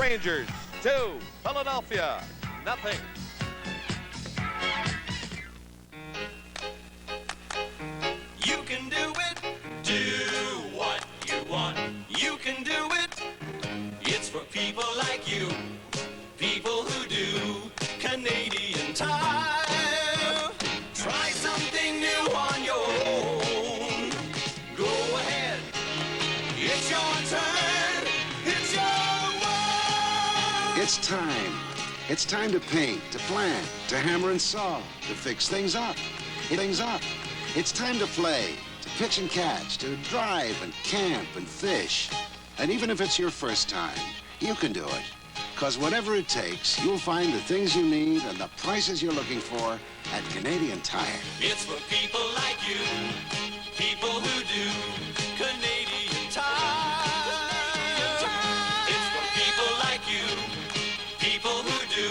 Rangers 2, Philadelphia nothing. You can do it. Do what you want. You can do it. It's for people like you. People who do Canadian Tire. Try something new on your own. Go ahead. It's your turn. It's your world. It's time. It's time to paint, to plant, to hammer and saw, to fix things up. It's time to play, to pitch and catch, to drive and camp and fish. And even if it's your first time, you can do it. Because whatever it takes, you'll find the things you need and the prices you're looking for at Canadian Tire. It's for people like you. People who do Canadian Tire. It's for people like you. People who do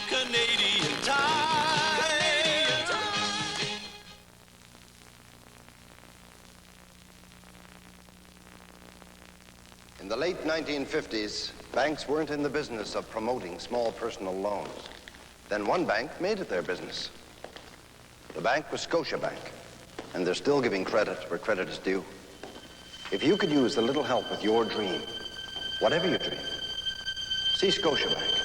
Canadian Tire. In the late 1950s, banks weren't in the business of promoting small personal loans. Then one bank made it their business. The bank was Scotiabank, and they're still giving credit where credit is due. If you could use a little help with your dream, whatever your dream, see Scotiabank.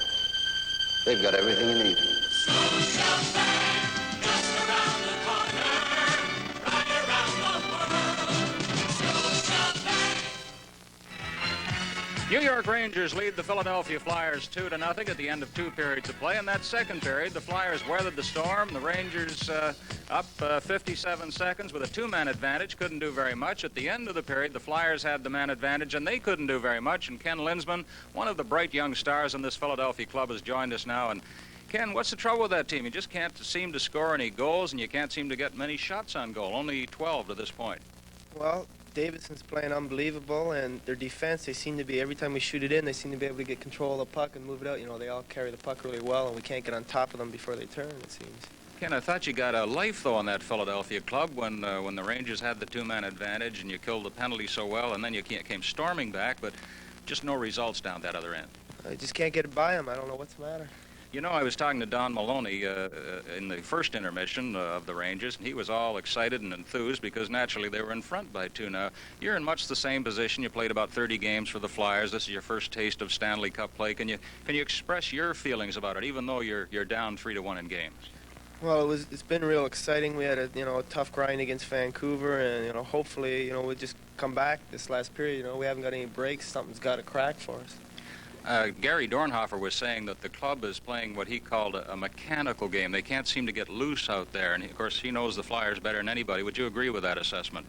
They've got everything you need. Scotiabank, just around the corner, right around the world. Scotiabank. New York Rangers lead the Philadelphia Flyers 2-0 at the end of 2 periods of play. In that second period, the Flyers weathered the storm. The Rangers up 57 seconds with a 2-man advantage. Couldn't do very much. At the end of the period, the Flyers had the man advantage, and they couldn't do very much. And Ken Linsman, one of the bright young stars in this Philadelphia club, has joined us now. And Ken, what's the trouble with that team? You just can't seem to score any goals, and you can't seem to get many shots on goal. Only 12 to this point. Well, Davidson's playing unbelievable, and their defense, they seem to be, every time we shoot it in, they seem to be able to get control of the puck and move it out. You know, they all carry the puck really well, and we can't get on top of them before they turn, it seems. Ken, I thought you got a life, though, on that Philadelphia club when the Rangers had the 2-man advantage and you killed the penalty so well, and then you came storming back, but just no results down that other end. I just can't get it by them. I don't know what's the matter. You know, I was talking to Don Maloney in the first intermission of the Rangers, and he was all excited and enthused because naturally they were in front by 2. Now, you're in much the same position. You played about 30 games for the Flyers. This is your first taste of Stanley Cup play. Can you express your feelings about it, even though you're down 3-1 in games? Well, it's been real exciting. We had a tough grind against Vancouver, and hopefully we'll just come back this last period. We haven't got any breaks. Something's got to crack for us. Gary Dornhofer was saying that the club is playing what he called a mechanical game. They can't seem to get loose out there, and of course he knows the Flyers better than anybody. Would you agree with that assessment?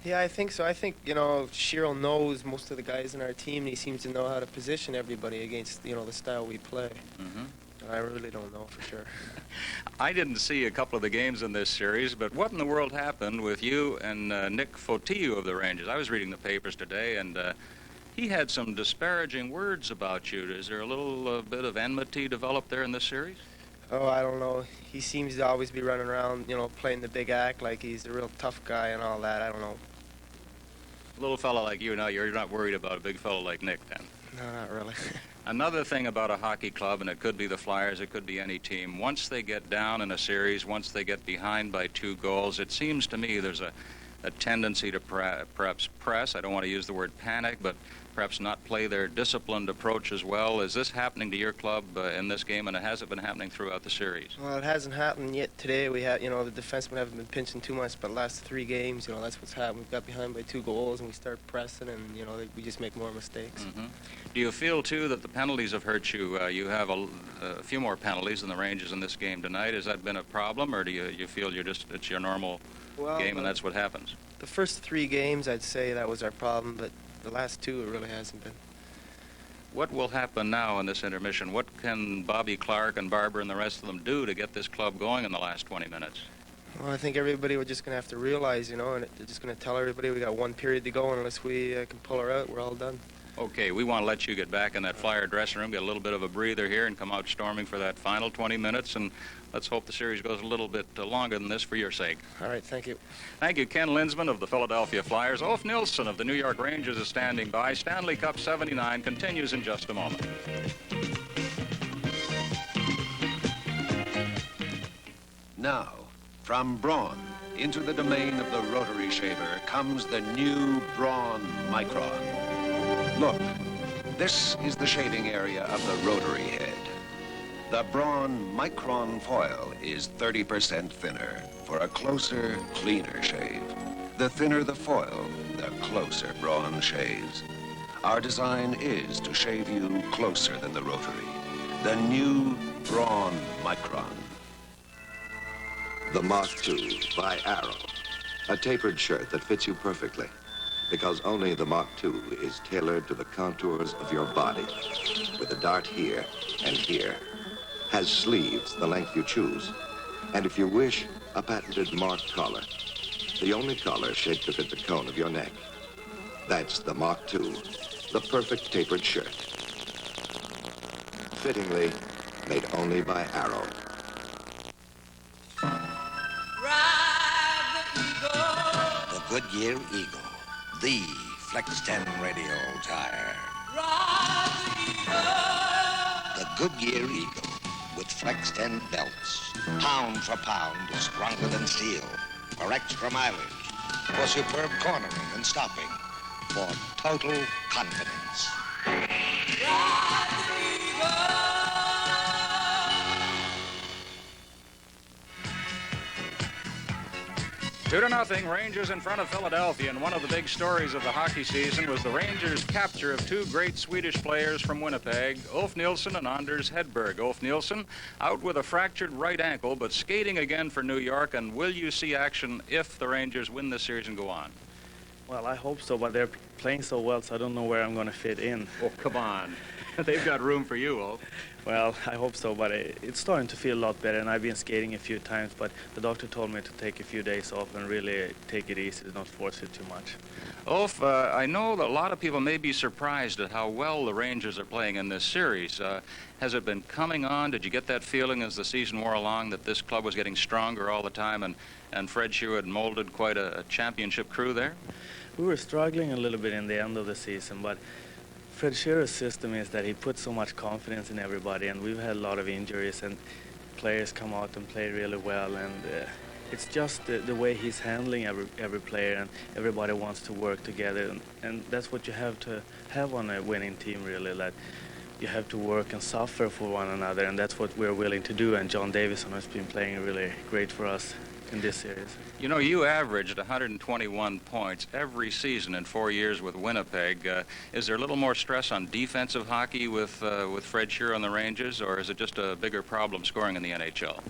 Yeah, I think so. I think, Sheryl knows most of the guys in our team, and he seems to know how to position everybody against, the style we play. Mm-hmm. I really don't know for sure. I didn't see a couple of the games in this series, but what in the world happened with you and Nick Fotiu of the Rangers? I was reading the papers today, and he had some disparaging words about you. Is there a little bit of enmity developed there in this series? Oh, I don't know. He seems to always be running around, playing the big act like he's a real tough guy and all that. I don't know. A little fella like you, now you're not worried about a big fella like Nick, then? No, not really. Another thing about a hockey club, and it could be the Flyers, it could be any team, once they get down in a series, once they get behind by 2 goals, it seems to me there's a tendency to perhaps press. I don't want to use the word panic, but perhaps not play their disciplined approach as well. Is this happening to your club in this game, and has it been happening throughout the series? Well, it hasn't happened yet today. We had, the defensemen haven't been pinching too much, but the last 3 games, that's what's happened. We got behind by 2 goals, and we start pressing, and, we just make more mistakes. Mm-hmm. Do you feel, too, that the penalties have hurt you? You have a few more penalties than the Rangers in this game tonight. Has that been a problem, or do you feel it's your normal game and that's what happens? The first 3 games, I'd say that was our problem, but the last 2, it really hasn't been. What will happen now in this intermission? What can Bobby Clark and Barber and the rest of them do to get this club going in the last 20 minutes? Well, I think everybody we're just going to have to realize, and they're just going to tell everybody we got 1 period to go, and unless we can pull her out, we're all done. Okay, we want to let you get back in that Flyer dressing room, get a little bit of a breather here, and come out storming for that final 20 minutes. And let's hope the series goes a little bit longer than this for your sake. All right, thank you. Thank you, Ken Linsman of the Philadelphia Flyers. Ulf Nilsson of the New York Rangers is standing by. Stanley Cup 79 continues in just a moment. Now, from Braun into the domain of the rotary shaver comes the new Braun Micron. Look, this is the shaving area of the rotary head. The Braun Micron foil is 30% thinner for a closer, cleaner shave. The thinner the foil, the closer Braun shaves. Our design is to shave you closer than the rotary. The new Braun Micron. The Mach 2 by Arrow. A tapered shirt that fits you perfectly, because only the Mach 2 is tailored to the contours of your body, with a dart here and here. Has sleeves the length you choose, and if you wish, a patented marked collar. The only collar shaped to fit the cone of your neck. That's the Mach 2, the perfect tapered shirt. Fittingly made only by Arrow. The Goodyear Eagle, the Flex 10 radial tire. The Goodyear Eagle with Flex 10 belts. Pound for pound, stronger than steel. For extra mileage, for superb cornering and stopping, for total confidence. 2-0, Rangers in front of Philadelphia, and one of the big stories of the hockey season was the Rangers' capture of two great Swedish players from Winnipeg, Ulf Nilsson and Anders Hedberg. Ulf Nilsson out with a fractured right ankle, but skating again for New York, and will you see action if the Rangers win this series and go on? Well, I hope so, but they're playing so well, so I don't know where I'm going to fit in. Oh, come on. They've got room for you, Ulf. Well, I hope so, but it's starting to feel a lot better, and I've been skating a few times, but the doctor told me to take a few days off and really take it easy, not force it too much. Ulf, I know that a lot of people may be surprised at how well the Rangers are playing in this series. Has it been coming on? Did you get that feeling as the season wore along that this club was getting stronger all the time, and Fred Scheer had molded quite a championship crew there? We were struggling a little bit in the end of the season, but Fred Scheer's system is that he puts so much confidence in everybody, and we've had a lot of injuries, and players come out and play really well, and it's just the way he's handling every player, and everybody wants to work together, and that's what you have to have on a winning team, really, that you have to work and suffer for one another, and that's what we're willing to do, and John Davison has been playing really great for us in this series. You know, you averaged 121 points every season in 4 years with Winnipeg. Is there a little more stress on defensive hockey with Fred Scheer on the Rangers, or is it just a bigger problem scoring in the NHL?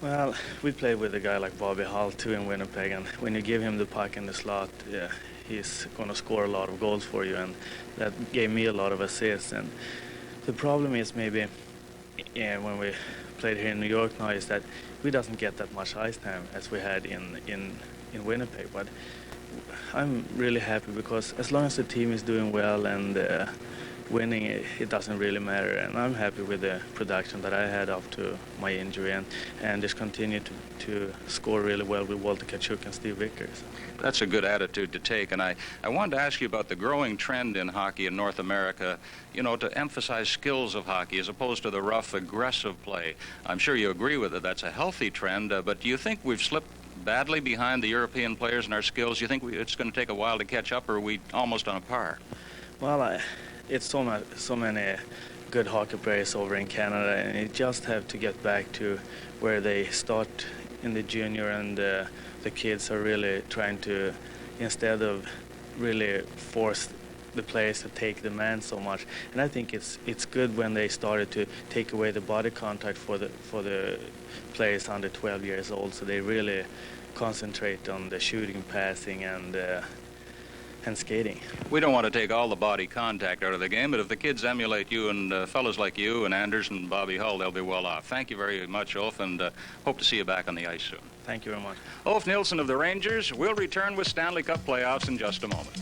Well, we played with a guy like Bobby Hull, too, in Winnipeg, and when you give him the puck in the slot, he's going to score a lot of goals for you, and that gave me a lot of assists. And the problem is maybe when we played here in New York now is that we doesn't get that much ice time as we had in Winnipeg, but I'm really happy because as long as the team is doing well and winning, it doesn't really matter, and I'm happy with the production that I had up to my injury, and just continue to score really well with Walter Tkachuk and Steve Vickers. That's a good attitude to take, and I wanted to ask you about the growing trend in hockey in North America, you know, to emphasize skills of hockey as opposed to the rough, aggressive play. I'm sure you agree with it. That's a healthy trend, but do you think we've slipped badly behind the European players in our skills? Do you think it's going to take a while to catch up, or are we almost on a par? Well, it's so many good hockey players over in Canada, and you just have to get back to where they start in the junior, and the kids are really trying to, instead of really force the players to take the man so much. And I think it's good when they started to take away the body contact for the players under 12 years old, so they really concentrate on the shooting, passing, and skating. We don't want to take all the body contact out of the game, but if the kids emulate you and fellas like you and Anders and Bobby Hull, they'll be well off. Thank you very much, Ulf, and hope to see you back on the ice soon. Thank you very much. Ulf Nilsson of the Rangers will return with Stanley Cup playoffs in just a moment.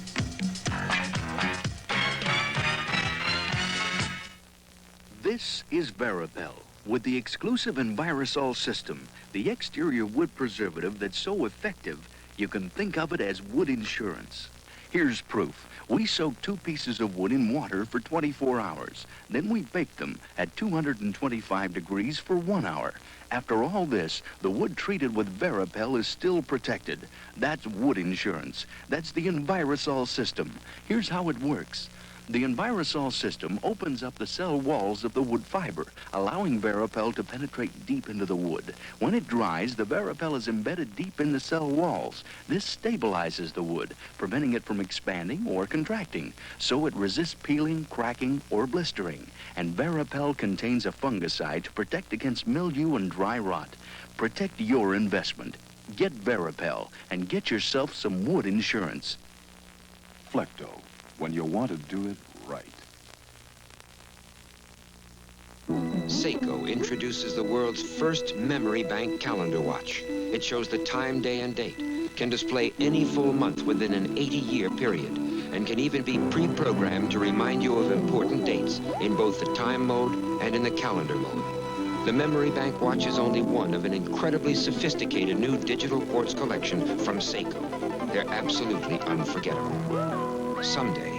This is Varipel with the exclusive Envirosol system, the exterior wood preservative that's so effective you can think of it as wood insurance. Here's proof. We soak 2 pieces of wood in water for 24 hours. Then we bake them at 225 degrees for 1 hour. After all this, the wood treated with Varipel is still protected. That's wood insurance. That's the Envirosol system. Here's how it works. The Envirosol system opens up the cell walls of the wood fiber, allowing Varipel to penetrate deep into the wood. When it dries, the Varipel is embedded deep in the cell walls. This stabilizes the wood, preventing it from expanding or contracting, so it resists peeling, cracking, or blistering. And Varipel contains a fungicide to protect against mildew and dry rot. Protect your investment. Get Varipel and get yourself some wood insurance. Flecto, when you want to do it right. Seiko introduces the world's first memory bank calendar watch. It shows the time, day, and date, can display any full month within an 80-year period, and can even be pre-programmed to remind you of important dates in both the time mode and in the calendar mode. The memory bank watch is only one of an incredibly sophisticated new digital quartz collection from Seiko. They're absolutely unforgettable. Someday,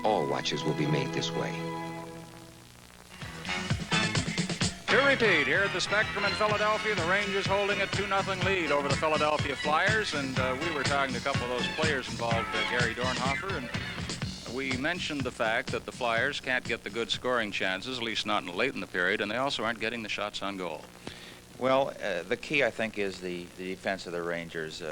all watches will be made this way. To repeat, here at the Spectrum in Philadelphia, the Rangers holding a 2-0 lead over the Philadelphia Flyers, and we were talking to a couple of those players involved, Gary Dornhofer, and we mentioned the fact that the Flyers can't get the good scoring chances, at least not late in the period, and they also aren't getting the shots on goal. Well, the key, I think, is the defense of the Rangers.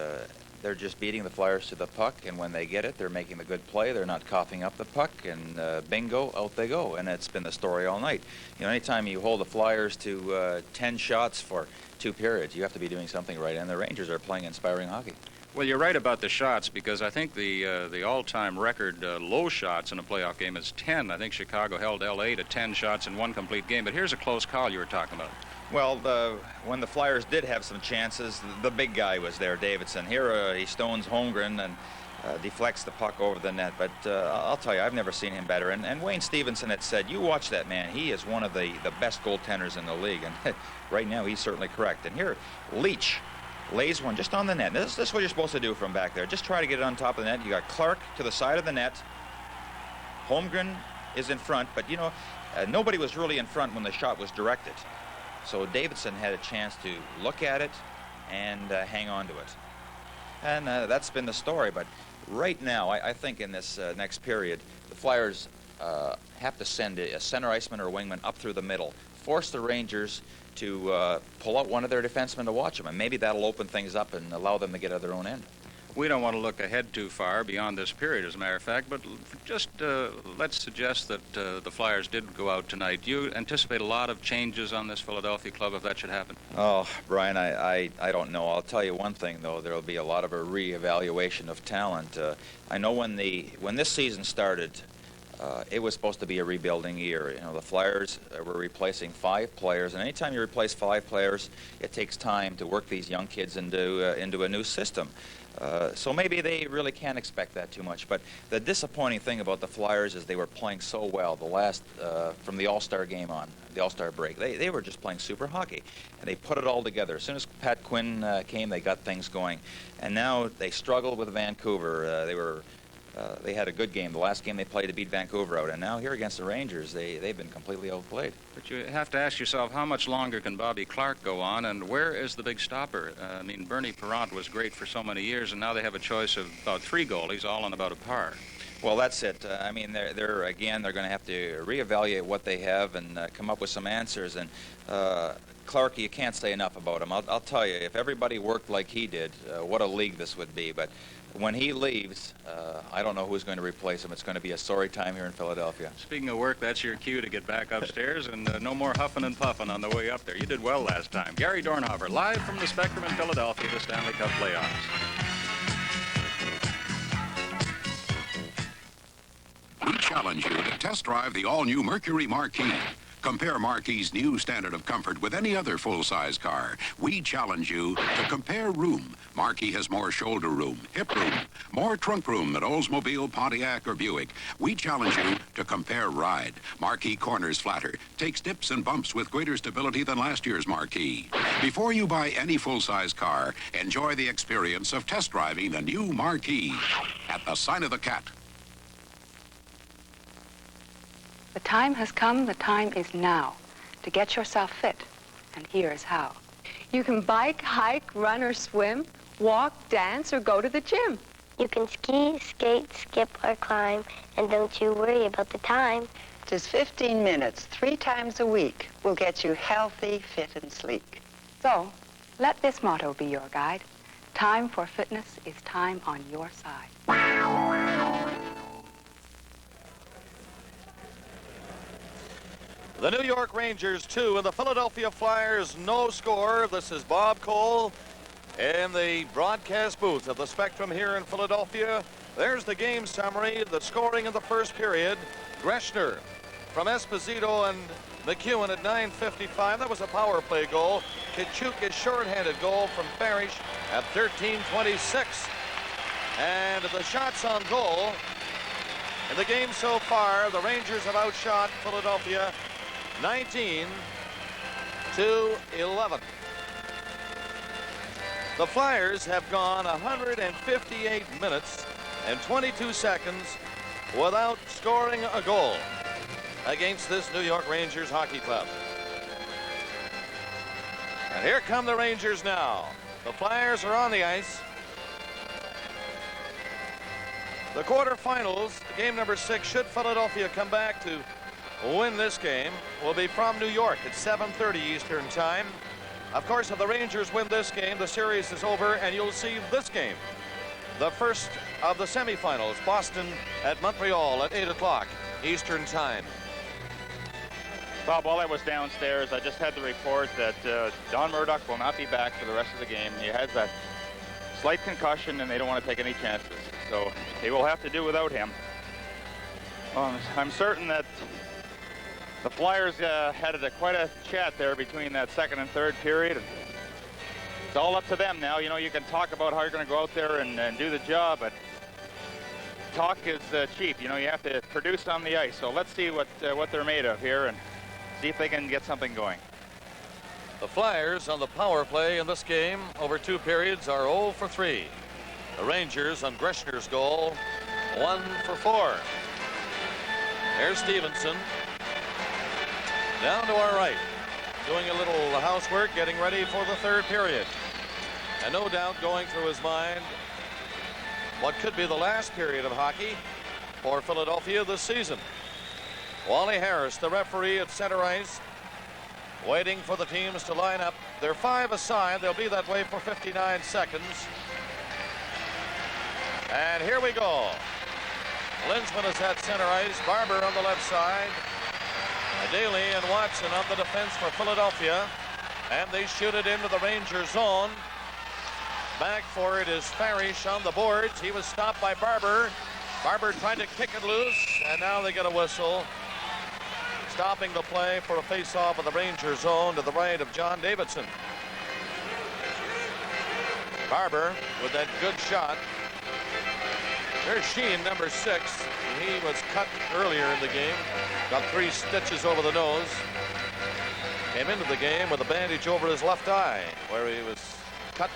They're just beating the Flyers to the puck, and when they get it, they're making the good play. They're not coughing up the puck, and bingo, out they go. And it's been the story all night. You know, anytime you hold the Flyers to 10 shots for 2 periods, you have to be doing something right, and the Rangers are playing inspiring hockey. Well, you're right about the shots, because I think the all-time record low shots in a playoff game is 10. I think Chicago held L.A. to 10 shots in one complete game. But here's a close call you were talking about. Well, when the Flyers did have some chances, the big guy was there, Davidson. Here he stones Holmgren and deflects the puck over the net. But I'll tell you, I've never seen him better. And Wayne Stevenson had said, you watch that man. He is one of the best goaltenders in the league. And right now, he's certainly correct. And here, Leach lays one just on the net. This is what you're supposed to do from back there. Just try to get it on top of the net. You got Clark to the side of the net. Holmgren is in front. But, you know, nobody was really in front when the shot was directed. So Davidson had a chance to look at it and hang on to it. And that's been the story. But right now, I think in this next period, the Flyers have to send a center iceman or a wingman up through the middle, force the Rangers to pull out one of their defensemen to watch them. And maybe that'll open things up and allow them to get out their own end. We don't want to look ahead too far beyond this period, as a matter of fact, but just let's suggest that the Flyers did go out tonight. Do you anticipate a lot of changes on this Philadelphia club if that should happen? Oh, Brian, I don't know. I'll tell you one thing, though. There will be a lot of a reevaluation of talent. I know when this season started, it was supposed to be a rebuilding year. You know, the Flyers were replacing 5 players, and anytime you replace 5 players, it takes time to work these young kids into a new system. So maybe they really can't expect that too much. But the disappointing thing about the Flyers is they were playing so well the last, from the All-Star game on, the All-Star break. They were just playing super hockey, and they put it all together. As soon as Pat Quinn came, they got things going. And now they struggled with Vancouver. They had a good game. The last game they played to beat Vancouver out. And now here against the Rangers, they've been completely outplayed. But you have to ask yourself, how much longer can Bobby Clark go on, and where is the big stopper? I mean, Bernie Parent was great for so many years, and now they have a choice of about 3 goalies, all on about a par. Well, that's it. I mean, they're going to have to reevaluate what they have and come up with some answers. And Clark, you can't say enough about him. I'll tell you, if everybody worked like he did, what a league this would be. But when he leaves, I don't know who's going to replace him. It's going to be a sorry time here in Philadelphia. Speaking of work, that's your cue to get back upstairs, and no more huffing and puffing on the way up there. You did well last time. Gary Dornhofer, live from the Spectrum in Philadelphia, the Stanley Cup playoffs. We challenge you to test drive the all-new Mercury Marquis. Compare Marquis' new standard of comfort with any other full-size car. We challenge you to compare room. Marquis has more shoulder room, hip room, more trunk room than Oldsmobile, Pontiac, or Buick. We challenge you to compare ride. Marquis corners flatter, takes dips and bumps with greater stability than last year's Marquis. Before you buy any full-size car, enjoy the experience of test driving the new Marquis at the Sign of the Cat. The time has come, the time is now to get yourself fit, and here is how. You can bike, hike, run or swim, walk, dance, or go to the gym. You can ski, skate, skip, or climb, and don't you worry about the time. Just 15 minutes, 3 times a week, will get you healthy, fit, and sleek. So, let this motto be your guide. Time for fitness is time on your side. The New York Rangers 2 and the Philadelphia Flyers no score. This is Bob Cole in the broadcast booth at the Spectrum here in Philadelphia. There's the game summary, the scoring in the first period. Greshner from Esposito and McEwen at 9:55. That was a power play goal. Kachuk, a shorthanded goal from Parrish at 13:26. And the shots on goal in the game so far, the Rangers have outshot Philadelphia 19-11. The Flyers have gone 158 minutes and 22 seconds without scoring a goal against this New York Rangers hockey club. And here come the Rangers now. The Flyers are on the ice. The quarterfinals, game number 6, should Philadelphia come back to win this game, will be from New York at 7:30 Eastern time. Of course, if the Rangers win this game, the series is over, and you'll see this game, the first of the semifinals, Boston at Montreal at 8 o'clock Eastern time. Bob, while I was downstairs, I just had the report that Don Murdoch will not be back for the rest of the game. He has that slight concussion, and they don't want to take any chances. So they will have to do without him. I'm certain that the Flyers had quite a chat there between that second and third period. It's all up to them now. You know, you can talk about how you're going to go out there and do the job, but talk is cheap. You know, you have to produce on the ice. So let's see what they're made of here and see if they can get something going. The Flyers on the power play in this game over 2 periods are 0 for 3. The Rangers on Greshner's goal, 1 for 4. There's Stevenson. Down to our right, doing a little housework, getting ready for the third period. And no doubt going through his mind what could be the last period of hockey for Philadelphia this season. Wally Harris, the referee at center ice, waiting for the teams to line up. They're 5 aside. They'll be that way for 59 seconds. And here we go. Linsman is at center ice. Barber on the left side. Daly and Watson on the defense for Philadelphia. And they shoot it into the Ranger zone. Back for it is Parrish on the boards. He was stopped by Barber. Barber tried to kick it loose, and now they get a whistle. Stopping the play for a face-off of the Ranger zone to the right of John Davidson. Barber with that good shot. There's Sheen, number 6. He was cut earlier in the game. Got 3 stitches over the nose. Came into the game with a bandage over his left eye, where he was cut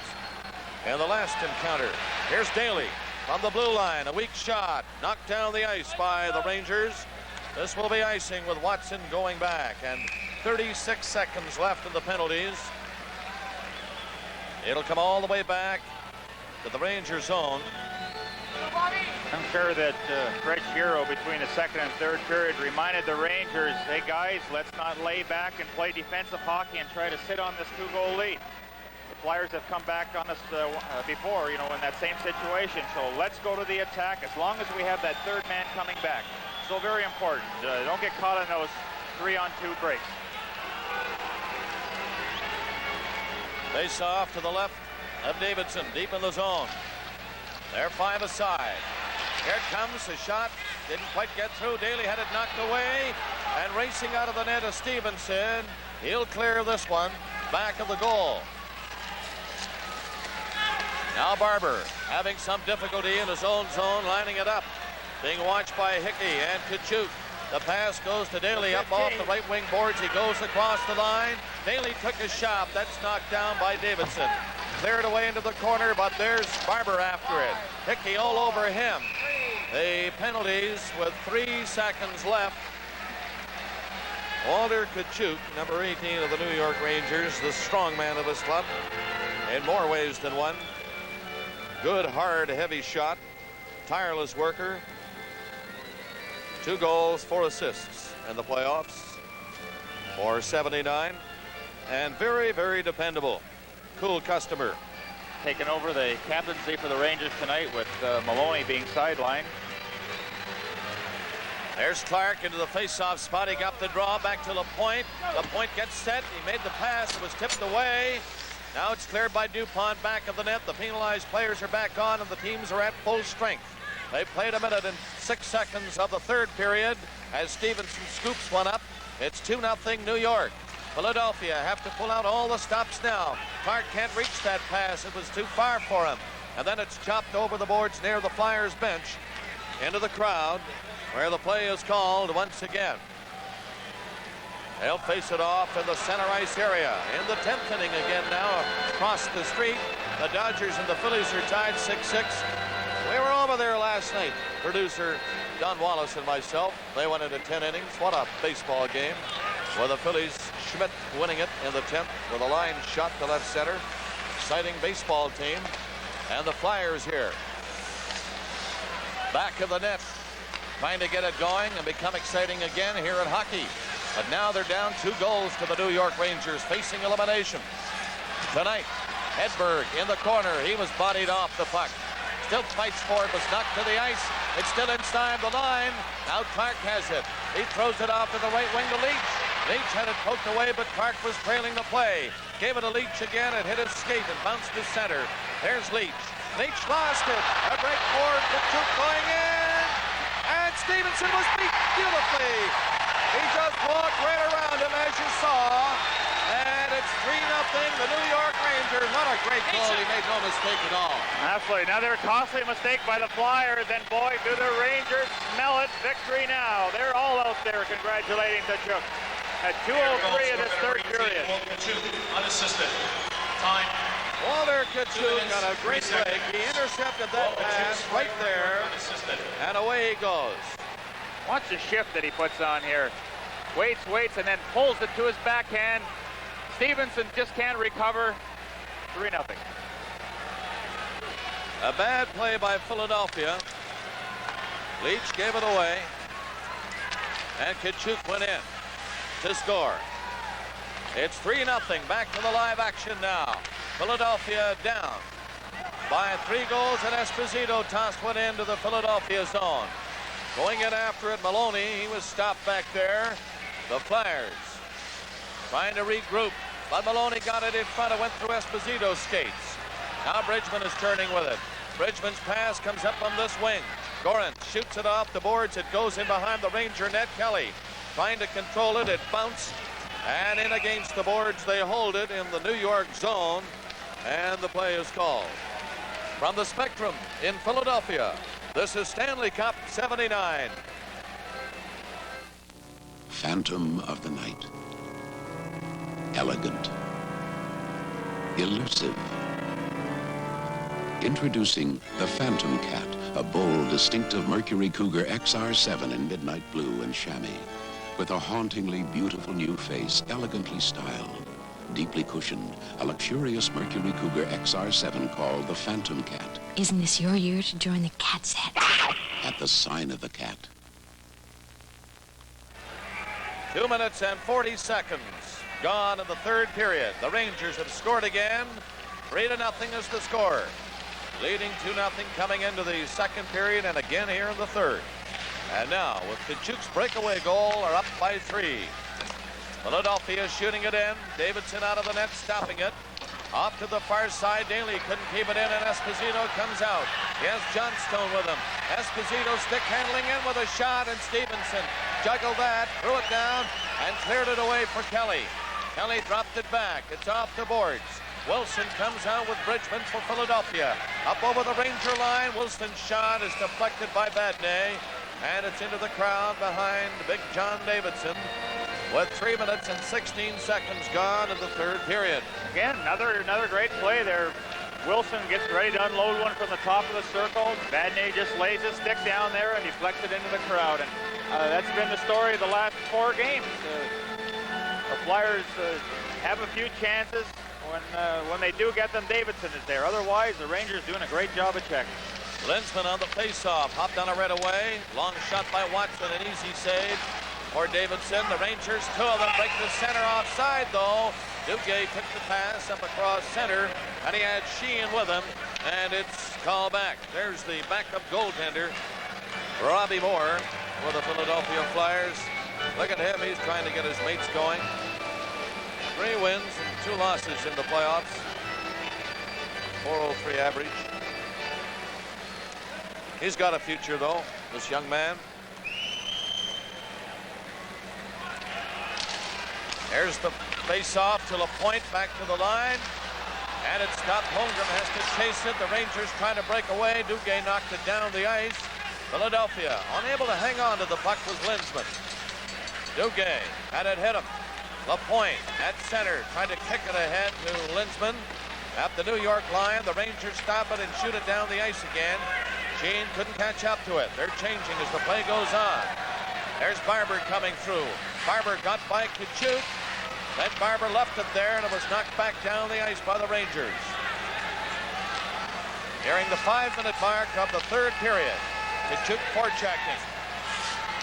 in the last encounter. Here's Daly from the blue line. A weak shot. Knocked down the ice by the Rangers. This will be icing with Watson going back. And 36 seconds left in the penalties. It'll come all the way back to the Ranger zone. I'm sure that Fred Shiro between the second and third period reminded the Rangers, hey guys, let's not lay back and play defensive hockey and try to sit on this 2-goal lead. The Flyers have come back on us before, you know, in that same situation. So let's go to the attack as long as we have that third man coming back. So very important. Don't get caught in those 3-on-2 breaks. Face off to the left of Davidson, deep in the zone. They're 5 aside. Here it comes, a shot. Didn't quite get through. Daly had it knocked away. And racing out of the net is Stevenson. He'll clear this one back of the goal. Now Barber having some difficulty in his own zone, lining it up. Being watched by Hickey and Kachuk. The pass goes to Daly up off the right wing boards. He goes across the line. Daly took a shot. That's knocked down by Davidson. Cleared away into the corner, but there's Barber after it. Hickey all over him. The penalties with 3 seconds left. Walter Kachuk, number 18 of the New York Rangers, the strong man of this club, in more ways than one. Good, hard, heavy shot. Tireless worker. 2 goals, 4 assists in the playoffs for 79. And very, very dependable. Cool customer. Taking over the captaincy for the Rangers tonight with Maloney being sidelined. There's Clark into the face-off spot. He got the draw back to LaPointe. LaPointe gets set. He made the pass. It was tipped away. Now it's cleared by DuPont back of the net. The penalized players are back on, and the teams are at full strength. They played a minute and 6 seconds of the third period as Stevenson scoops one up. It's 2-0 New York. Philadelphia have to pull out all the stops now. Clark can't reach that pass. It was too far for him. And then it's chopped over the boards near the Flyers bench into the crowd, where the play is called once again. They'll face it off in the center ice area. In the 10th inning again now across the street. The Dodgers and the Phillies are tied 6-6. We were over there last night. Producer Don Wallace and myself. They went into 10 innings. What a baseball game. With the Phillies, Schmidt winning it in the 10th with a line shot to left center. Exciting baseball team. And the Flyers here. Back of the net. Trying to get it going and become exciting again here in hockey. But now they're down 2 goals to the New York Rangers, facing elimination. Tonight, Hedberg in the corner. He was bodied off the puck. Still fights for it, was knocked to the ice. It's still inside the line. Now Clark has it. He throws it off to the right wing to Leach. Leach had it poked away, but Clark was trailing the play. Gave it to Leach again. It hit his skate and bounced to center. There's Leach. Leach lost it. A break forward. Kachuk going in. And Stevenson was beat beautifully. He just walked right around him, as you saw. And it's 3-0, the New York Rangers. What a great goal. He made no mistake at all. Absolutely. Another costly mistake by the Flyers, and boy, do the Rangers smell it. Victory now. They're all out there congratulating Kachuk. At 2:03 in this third period. Unassisted. Time. Walter Kachuk got a great break. He intercepted that pass right there, and away he goes. Watch the shift that he puts on here. Waits, and then pulls it to his backhand. Stevenson just can't recover. 3-0. A bad play by Philadelphia. Leach gave it away, and Kachuk went in to score. It's 3-0. Back to the live action now. Philadelphia down by 3 goals, and Esposito tossed one into the Philadelphia zone. Going in after it, Maloney. He was stopped back there. The Flyers trying to regroup, but Maloney got it in front. It went through Esposito's skates. Now Bridgman is turning with it. Bridgman's pass comes up on this wing. Goran shoots it off the boards. It goes in behind the Ranger net. Kelly trying to control it. It bounced and in against the boards. They hold it in the New York zone, and the play is called. From the Spectrum in Philadelphia, this is Stanley Cup 79. Phantom of the night. Elegant. Elusive. Introducing the Phantom Cat, a bold, distinctive Mercury Cougar XR7 in midnight blue and chamois. With a hauntingly beautiful new face, elegantly styled, deeply cushioned, a luxurious Mercury Cougar XR7 called the Phantom Cat. Isn't this your year to join the cat set? At the sign of the cat. 2 minutes and 40 seconds gone in the third period. The Rangers have scored again. 3-0 is the score. Leading 2-0 coming into the second period, and again here in the third. And now, with Kachuk's breakaway goal, are up by 3. Philadelphia shooting it in. Davidson out of the net, stopping it. Off to the far side, Daly couldn't keep it in, and Esposito comes out. He has Johnstone with him. Esposito stick handling in with a shot, and Stevenson juggled that, threw it down, and cleared it away for Kelly. Kelly dropped it back. It's off the boards. Wilson comes out with Bridgman for Philadelphia. Up over the Ranger line. Wilson's shot is deflected by Badney, and it's into the crowd behind Big John Davidson, with 3 minutes and 16 seconds gone in the third period. Again, another great play there. Wilson gets ready to unload one from the top of the circle. Badney just lays his stick down there and deflects it into the crowd. And that's been the story of the last 4 games. The Flyers have a few chances. When they do get them, Davidson is there. Otherwise, the Rangers doing a great job of checking. Linsman on the faceoff, hopped on a right away. Long shot by Watson, an easy save for Davidson. The Rangers, 2 of them break the center offside, though. Duguay took the pass up across center, and he had Sheehan with him, and it's called back. There's the backup goaltender, Robbie Moore, for the Philadelphia Flyers. Look at him, he's trying to get his mates going. 3 wins and 2 losses in the playoffs. .403 average. He's got a future, though, this young man. There's the face-off to LaPointe, back to the line. And it's stopped. Holmgren has to chase it. The Rangers trying to break away. Duguay knocked it down the ice. Philadelphia unable to hang on to the puck was Linsman. Duguay had it hit him. LaPointe at center, trying to kick it ahead to Linsman. At the New York line, the Rangers stop it and shoot it down the ice again. Sheehan couldn't catch up to it. They're changing as the play goes on. There's Barber coming through. Barber got by Kachuk. Then Barber left it there, and it was knocked back down the ice by the Rangers. Nearing the 5-minute mark of the third period. Kachuk forechecking.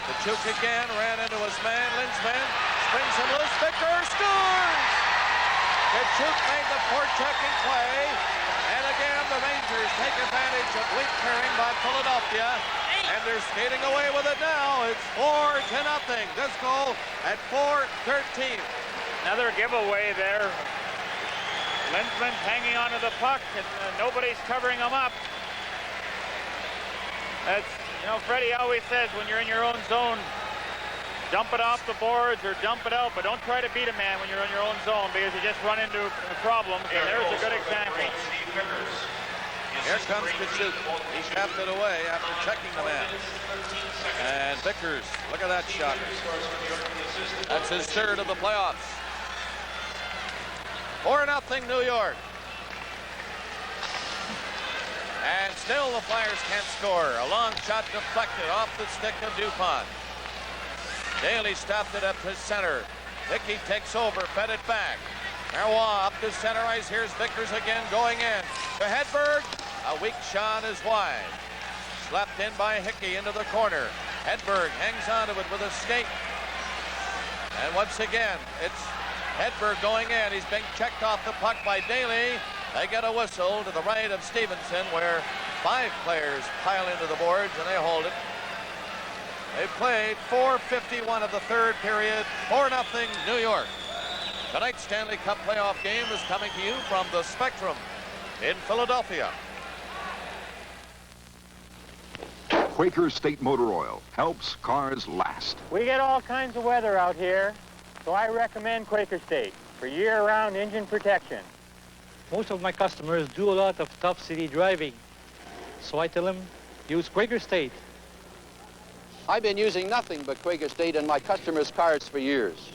Kachuk again ran into his man. Linsman springs him loose. Vickers scores! Kachuk made the forechecking play. And again, the Rangers take advantage of weak carrying by Philadelphia. And they're skating away with it now. It's 4-0. This goal at 4:13. Another giveaway there. Linsman hanging onto the puck, and nobody's covering him up. That's, you know, Freddie always says when you're in your own zone, dump it off the boards or dump it out, but don't try to beat a man when you're in your own zone because you just run into problems, and there's a good example. Here comes Kachuk. He tapped it away after checking the man. And Vickers, look at that shot. That's his third of the playoffs. 4-0 New York. And still the Flyers can't score. A long shot deflected off the stick of DuPont. Daly stopped it up to center. Hickey takes over, fed it back. Marois up to center ice. Here's Vickers again going in. To Hedberg. A weak shot is wide. Slapped in by Hickey into the corner. Hedberg hangs onto it with a skate. And once again, it's Hedberg going in. He's being checked off the puck by Daly. They get a whistle to the right of Stevenson, where 5 players pile into the boards, and they hold it. They played 4:51 of the third period. 4-0 New York. Tonight's Stanley Cup playoff game is coming to you from the Spectrum in Philadelphia. Quaker State Motor Oil helps cars last. We get all kinds of weather out here, so I recommend Quaker State for year-round engine protection. Most of my customers do a lot of tough city driving, so I tell them, use Quaker State. I've been using nothing but Quaker State in my customers' cars for years.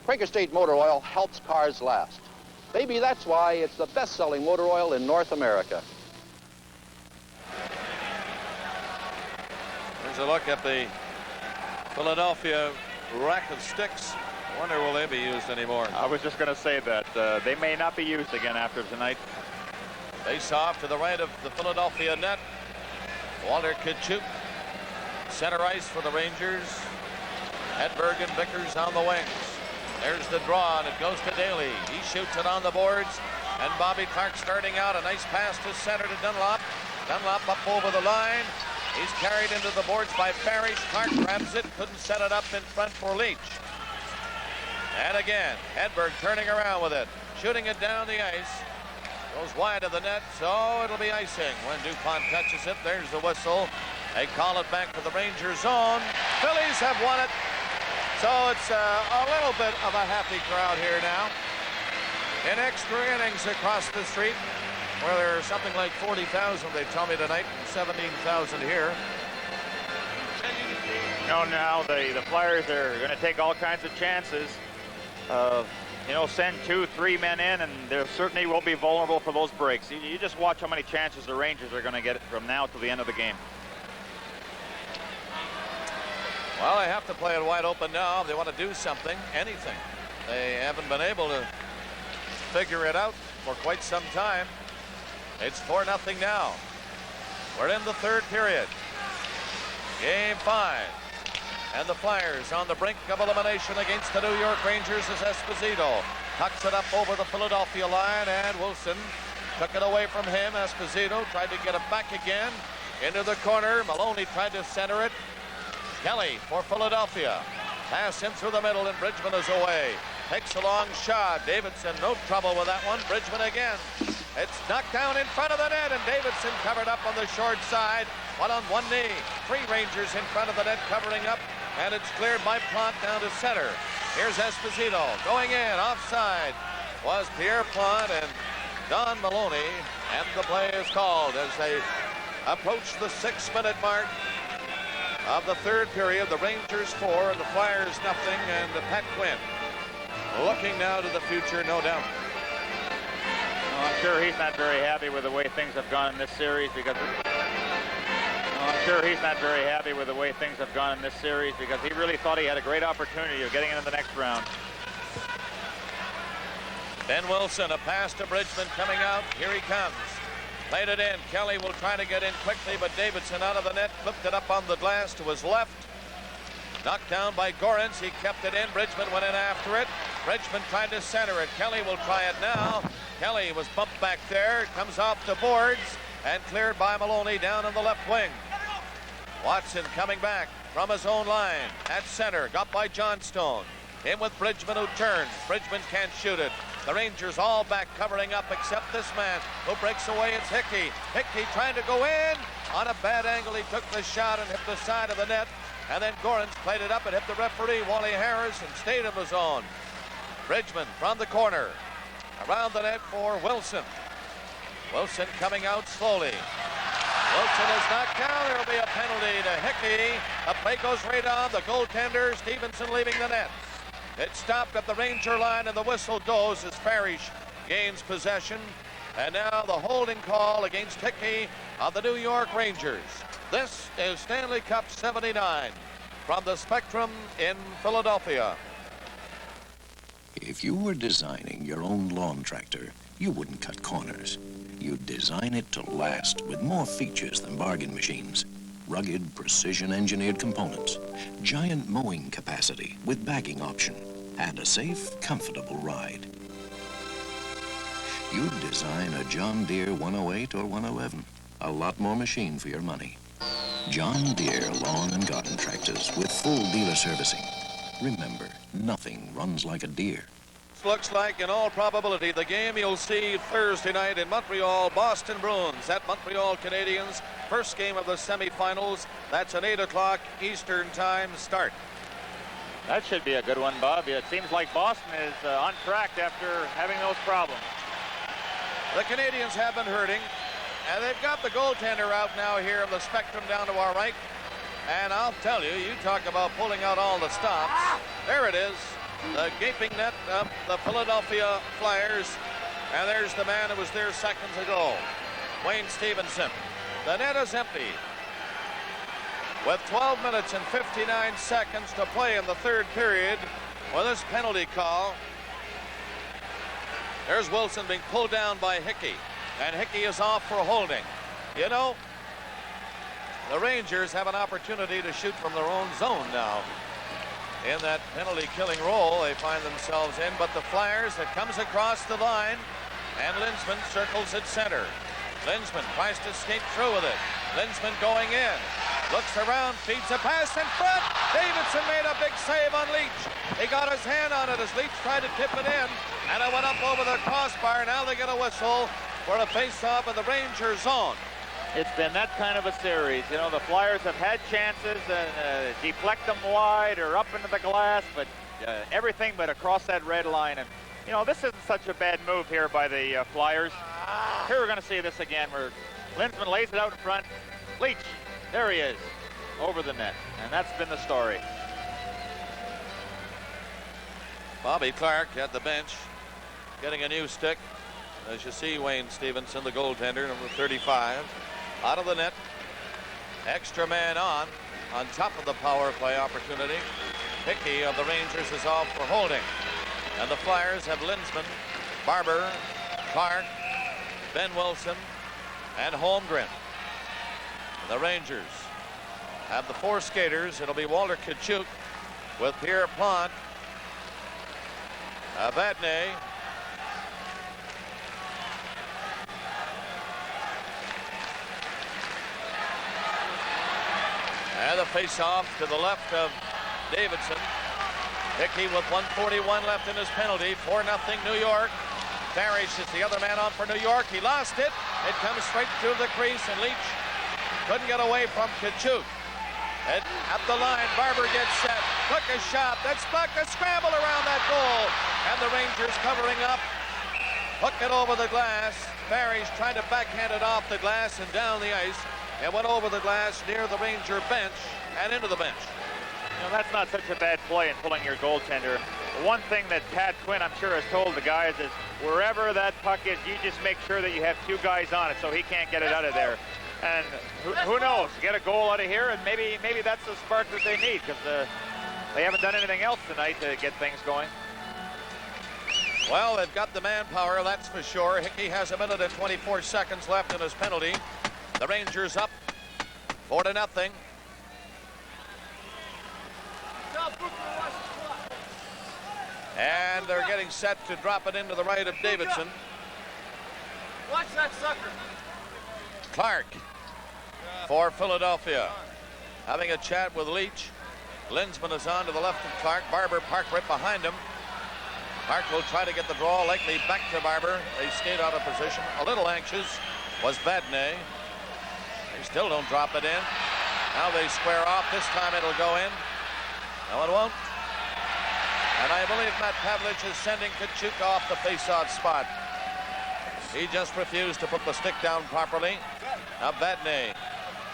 Quaker State Motor Oil helps cars last. Maybe that's why it's the best-selling motor oil in North America. Here's a look at the Philadelphia rack of sticks. I wonder will they be used anymore. I was just going to say that they may not be used again after tonight. Face off to the right of the Philadelphia net. Walter Kachuk, center ice for the Rangers. Hedberg and Vickers on the wings. There's the draw, and it goes to Daly. He shoots it on the boards, and Bobby Clark starting out. A nice pass to center to Dunlop. Dunlop up over the line. He's carried into the boards by Parrish. Clark grabs it, couldn't set it up in front for Leach. And again, Hedberg turning around with it, shooting it down the ice. Goes wide of the net, so it'll be icing. When DuPont touches it, there's the whistle. They call it back to the Ranger zone. Phillies have won it. So it's a little bit of a happy crowd here now. In extra innings across the street, where there's something like 40,000, they tell me tonight, and 17,000 here. Now the Flyers are going to take all kinds of chances. Send 2-3 men in, and they certainly will be vulnerable for those breaks. You just watch how many chances the Rangers are going to get from now to the end of the game. Well, they have to play it wide open now if they want to do something, anything. They haven't been able to figure it out for quite some time. It's 4-0 now. We're in the third period. Game 5. And the Flyers on the brink of elimination against the New York Rangers as Esposito tucks it up over the Philadelphia line, and Wilson took it away from him. Esposito tried to get it back again into the corner. Maloney tried to center it. Kelly for Philadelphia. Pass in through the middle, and Bridgman is away. Takes a long shot. Davidson, no trouble with that one. Bridgman again. It's knocked down in front of the net, and Davidson covered up on the short side. One on one knee. 3 Rangers in front of the net covering up, and it's cleared by Plante down to center. Here's Esposito going in. Offside was Pierre Plante and Don Maloney, and the play is called as they approach the 6-minute mark of the third period. The Rangers 4 and the Flyers nothing, and Pat Quinn looking now to the future, no doubt. Well, I'm sure he's not very happy with the way things have gone in this series because he really thought he had a great opportunity of getting into the next round. Ben Wilson, a pass to Bridgman coming out. Here he comes. Played it in. Kelly will try to get in quickly, but Davidson out of the net, flipped it up on the glass to his left. Knocked down by Gorens. He kept it in. Bridgman went in after it. Bridgman tried to center it. Kelly will try it now. Kelly was bumped back there. Comes off the boards and cleared by Maloney down in the left wing. Watson coming back from his own line at center. Got by Johnstone. In with Bridgman, who turns. Bridgman can't shoot it. The Rangers all back covering up except this man who breaks away. It's Hickey. Hickey trying to go in. On a bad angle, he took the shot and hit the side of the net. And then Gorens played it up and hit the referee, Wally Harris, and stayed in the zone. Bridgman from the corner. Around the net for Wilson. Wilson coming out slowly. Wilson is knocked down. There will be a penalty to Hickey. The play goes right on. The goaltender, Stevenson, leaving the net. It stopped at the Ranger line, and the whistle goes as Parrish gains possession. And now the holding call against Hickey of the New York Rangers. This is Stanley Cup 79 from the Spectrum in Philadelphia. If you were designing your own lawn tractor, you wouldn't cut corners. You'd design it to last with more features than bargain machines. Rugged, precision-engineered components, giant mowing capacity with bagging option, and a safe, comfortable ride. You'd design a John Deere 108 or 111. A lot more machine for your money. John Deere lawn and garden tractors with full dealer servicing. Remember, nothing runs like a Deere. Looks like, in all probability, the game you'll see Thursday night in Montreal. Boston Bruins at Montreal Canadiens. First game of the semifinals. That's an 8 o'clock Eastern time start. That should be a good one, Bob. It seems like Boston is on track after having those problems. The Canadiens have been hurting, and they've got the goaltender out now here in the Spectrum down to our right. And I'll tell you, you talk about pulling out all the stops. There it is. The gaping net of the Philadelphia Flyers. And there's the man who was there seconds ago, Wayne Stevenson. The net is empty. With 12 minutes and 59 seconds to play in the third period with this penalty call. There's Wilson being pulled down by Hickey. And Hickey is off for holding. You know, the Rangers have an opportunity to shoot from their own zone now. In that penalty-killing role they find themselves in, but the Flyers, it comes across the line, and Linsman circles at center. Linsman tries to skate through with it. Linsman going in, looks around, feeds a pass in front. Davidson made a big save on Leach. He got his hand on it as Leach tried to tip it in, and it went up over the crossbar. Now they get a whistle. for a face-off in the Ranger zone. It's been that kind of a series. You know, the Flyers have had chances and deflect them wide or up into the glass, but everything but across that red line. And, you know, this isn't such a bad move here by the Flyers. Here we're going to see this again where Linseman lays it out in front. Leach, there he is, over the net. And that's been the story. Bobby Clark at the bench, getting a new stick. As you see, Wayne Stevenson, the goaltender, number 35, out of the net. Extra man on top of the power play opportunity. Hickey of the Rangers is off for holding. And the Flyers have Linseman, Barber, Clark, Ben Wilson, and Holmgren. The Rangers have the 4 skaters. It'll be Walter Tkachuk with Pierre Plante, Vadnais, and the face-off to the left of Davidson. Hickey with 1:41 left in his penalty. 4-0 New York. Parrish is the other man on for New York. He lost it. It comes straight through the crease, and Leach couldn't get away from Tkachuk. And at the line, Barber gets set. Took a shot. That's blocked. A scramble around that goal. And the Rangers covering up. Hook it over the glass. Parrish tried to backhand it off the glass and down the ice. It went over the glass near the Ranger bench and into the bench. You know, that's not such a bad play in pulling your goaltender. The one thing that Pat Quinn, I'm sure, has told the guys is wherever that puck is, you just make sure that you have 2 guys on it so he can't get it out of there. And who knows, get a goal out of here, and maybe that's the spark that they need, because they haven't done anything else tonight to get things going. Well, they've got the manpower, that's for sure. Hickey has 1 minute and 24 seconds left in his penalty. The Rangers up 4-0. And they're getting set to drop it into the right of Davidson. Watch that sucker. Clark for Philadelphia. Having a chat with Leach. Linseman is on to the left of Clark. Barber parked right behind him. Clark will try to get the draw, likely back to Barber. They skate out of position. A little anxious was Vadnais. They still don't drop it in. Now they square off. This time it'll go in. No, it won't. And I believe Matt Pavlich is sending Tkachuk off the face-off spot. He just refused to put the stick down properly. Now Vadnais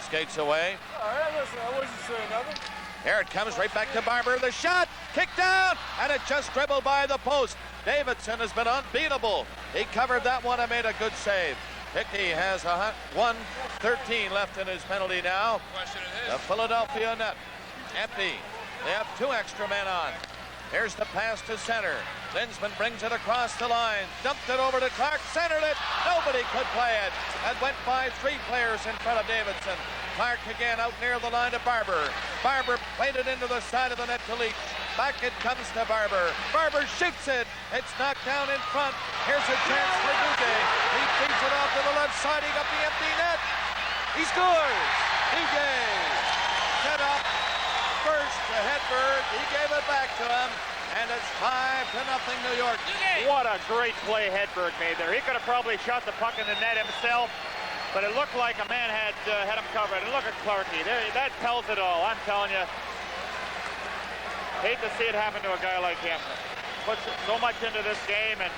skates away. I wasn't saying nothing. Here it comes right back to Barber. The shot, kicked down, and it just dribbled by the post. Davidson has been unbeatable. He covered that one and made a good save. Hickey has 1:13 left in his penalty now. The Philadelphia net empty. They have 2 extra men on. Here's the pass to center. Linseman brings it across the line. Dumped it over to Clark. Centered it. Nobody could play it. And went by 3 players in front of Davidson. Clark again out near the line to Barber. Barber played it into the side of the net to Leach. Back it comes to Barber. Barber shoots it. It's knocked down in front. Here's a chance for Duguay. He feeds it off to the left side. He got the empty net. He scores. Duguay set up first to Hedberg. He gave it back to him. And it's 5-0 New York. What a great play Hedberg made there. He could have probably shot the puck in the net himself, but it looked like a man had him covered. And look at Clarkie. That tells it all. I'm telling you. Hate to see it happen to a guy like him. Puts so much into this game, and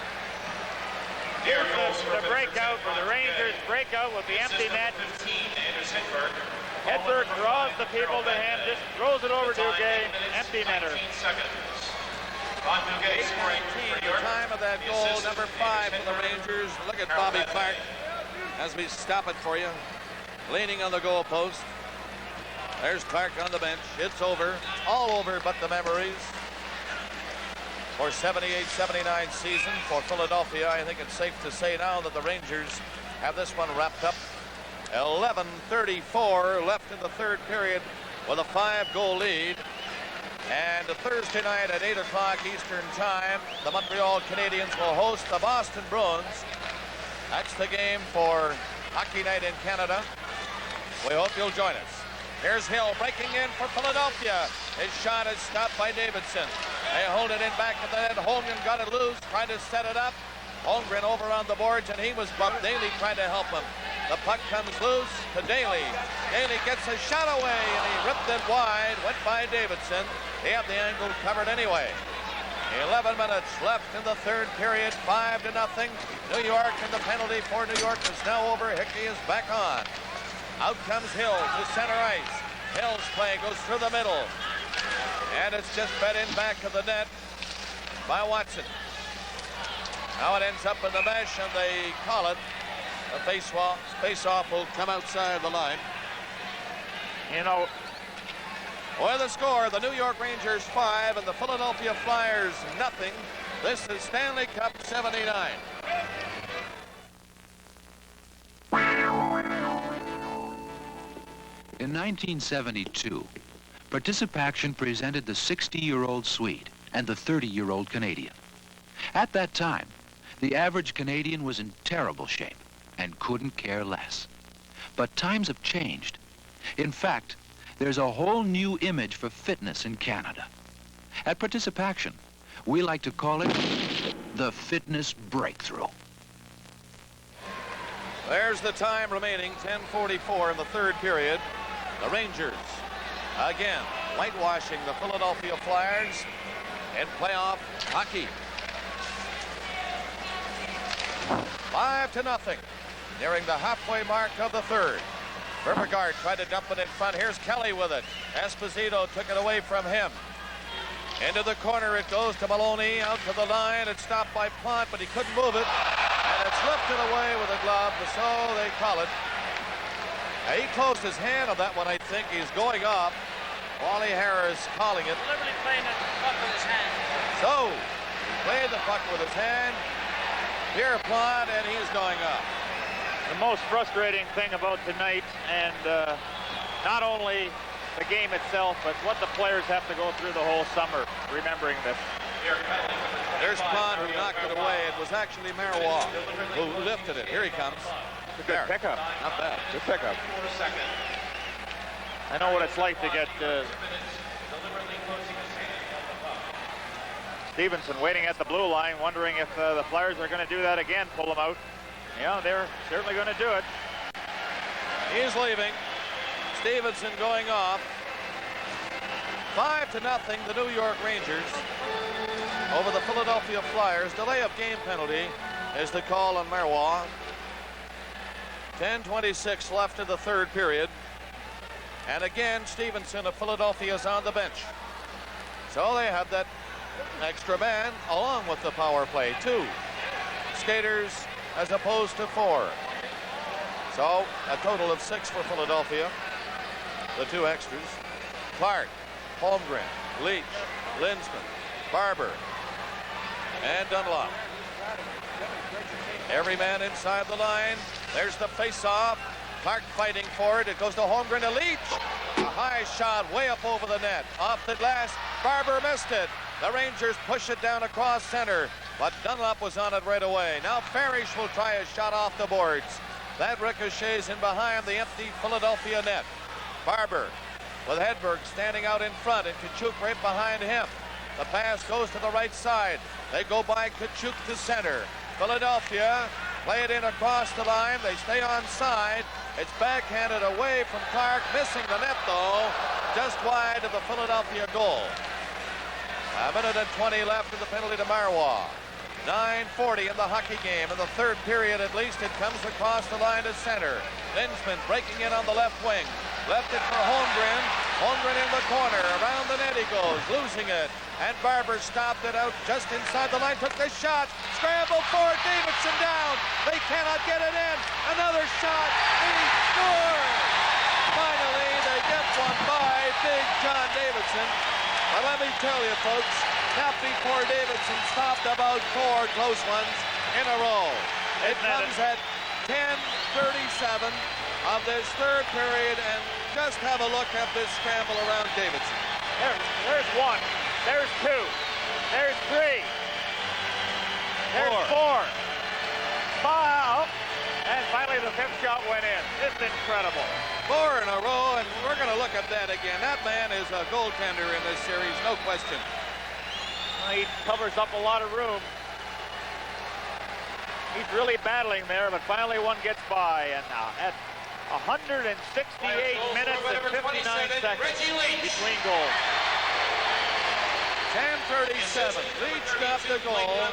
here's the breakout for the Rangers. Breakout with the empty net. Hedberg draws the people to him, just throws it over Duguay. Empty netter. The time of that goal, number 5 for the Rangers. Look at Bobby Clark as we stop it for you. Leaning on the goal post. There's Clark on the bench. It's over. It's all over but the memories. For 78-79 season for Philadelphia, I think it's safe to say now that the Rangers have this one wrapped up. 11:34 left in the 3rd period with a 5-goal lead. And Thursday night at 8 o'clock Eastern Time, the Montreal Canadiens will host the Boston Bruins. That's the game for Hockey Night in Canada. We hope you'll join us. Here's Hill breaking in for Philadelphia. His shot is stopped by Davidson. They hold it in back of the net. Holmgren got it loose, tried to set it up. Holmgren over on the boards, and he was bumped. Daly tried to help him. The puck comes loose to Daly. Daly gets a shot away, and he ripped it wide. Went by Davidson. He had the angle covered anyway. 11 minutes left in the third period. 5-0. New York, and the penalty for New York is now over. Hickey is back on. Out comes Hill to center ice. Hill's play goes through the middle. And it's just fed in back of the net by Watson. Now it ends up in the mesh, and they call it. The face-off will come outside the line. You know, with the score, the New York Rangers 5 and the Philadelphia Flyers nothing. This is Stanley Cup 79. In 1972, Participation presented the 60-year-old Swede and the 30-year-old Canadian. At that time, the average Canadian was in terrible shape and couldn't care less. But times have changed. In fact, there's a whole new image for fitness in Canada. At Participation, we like to call it the fitness breakthrough. There's the time remaining, 10:44 in the third period. The Rangers, again, whitewashing the Philadelphia Flyers in playoff hockey. 5-0, nearing the halfway mark of the third. Beauregard tried to dump it in front. Here's Kelly with it. Esposito took it away from him. Into the corner it goes to Maloney, out to the line. It's stopped by Plante, but he couldn't move it. And it's lifted away with a glove, so they call it. He closed his hand on that one, I think. He's going up. Wally Harris calling it. Deliberately playing the puck with his hand. So, he played the puck with his hand. Pierre Plante, and he's going up. The most frustrating thing about tonight, and not only the game itself, but what the players have to go through the whole summer, remembering this. There's Plante who knocked it away. It was actually Marois who lifted it. Here he comes. It's a good pickup. Not bad. Good pickup. I know what it's like to get Stevenson waiting at the blue line, wondering if the Flyers are going to do that again, pull them out. Yeah, they're certainly going to do it. He's leaving. Stevenson going off. 5-0, the New York Rangers over the Philadelphia Flyers. Delay of game penalty is the call on Marois. 10:26 left in the third period. And again, Stevenson of Philadelphia is on the bench. So they have that extra man along with the power play. 2 skaters as opposed to 4. So a total of 6 for Philadelphia. The 2 extras. Clark, Holmgren, Leach, Lindsman, Barber, and Dunlop. Every man inside the line. There's the face-off. Clark fighting for it. It goes to Holmgren to Leach. A high shot way up over the net. Off the glass. Barber missed it. The Rangers push it down across center, but Dunlop was on it right away. Now Parrish will try a shot off the boards. That ricochets in behind the empty Philadelphia net. Barber with Hedberg standing out in front and Tkachuk right behind him. The pass goes to the right side. They go by Tkachuk to center. Philadelphia play it in across the line. They stay on side. It's backhanded away from Clark, missing the net though, just wide of the Philadelphia goal. 1:20 left in the penalty to Marois. 9:40 in the hockey game. In the third period at least, it comes across the line to center. Lindsman breaking in on the left wing. Left it for Holmgren. Holmgren in the corner. Around the net he goes, losing it. And Barber stopped it out just inside the line. Took the shot. Scramble for it. Davidson down. They cannot get it in. Another shot. He scores. Finally, they get one by Big John Davidson. But let me tell you, folks, not before Davidson stopped about 4 close ones in a row. It comes at 10:37 of this third period, and just have a look at this scramble around Davidson. There's 1. There's 2. There's 3. There's 4. 5. And finally the 5th shot went in. It's incredible. 4 in a row, and we're going to look at that again. That man is a goaltender in this series, no question. He covers up a lot of room. He's really battling there, but finally one gets by. And at 168 minutes and 59 seconds between goals. 10:37. Leach got the goal,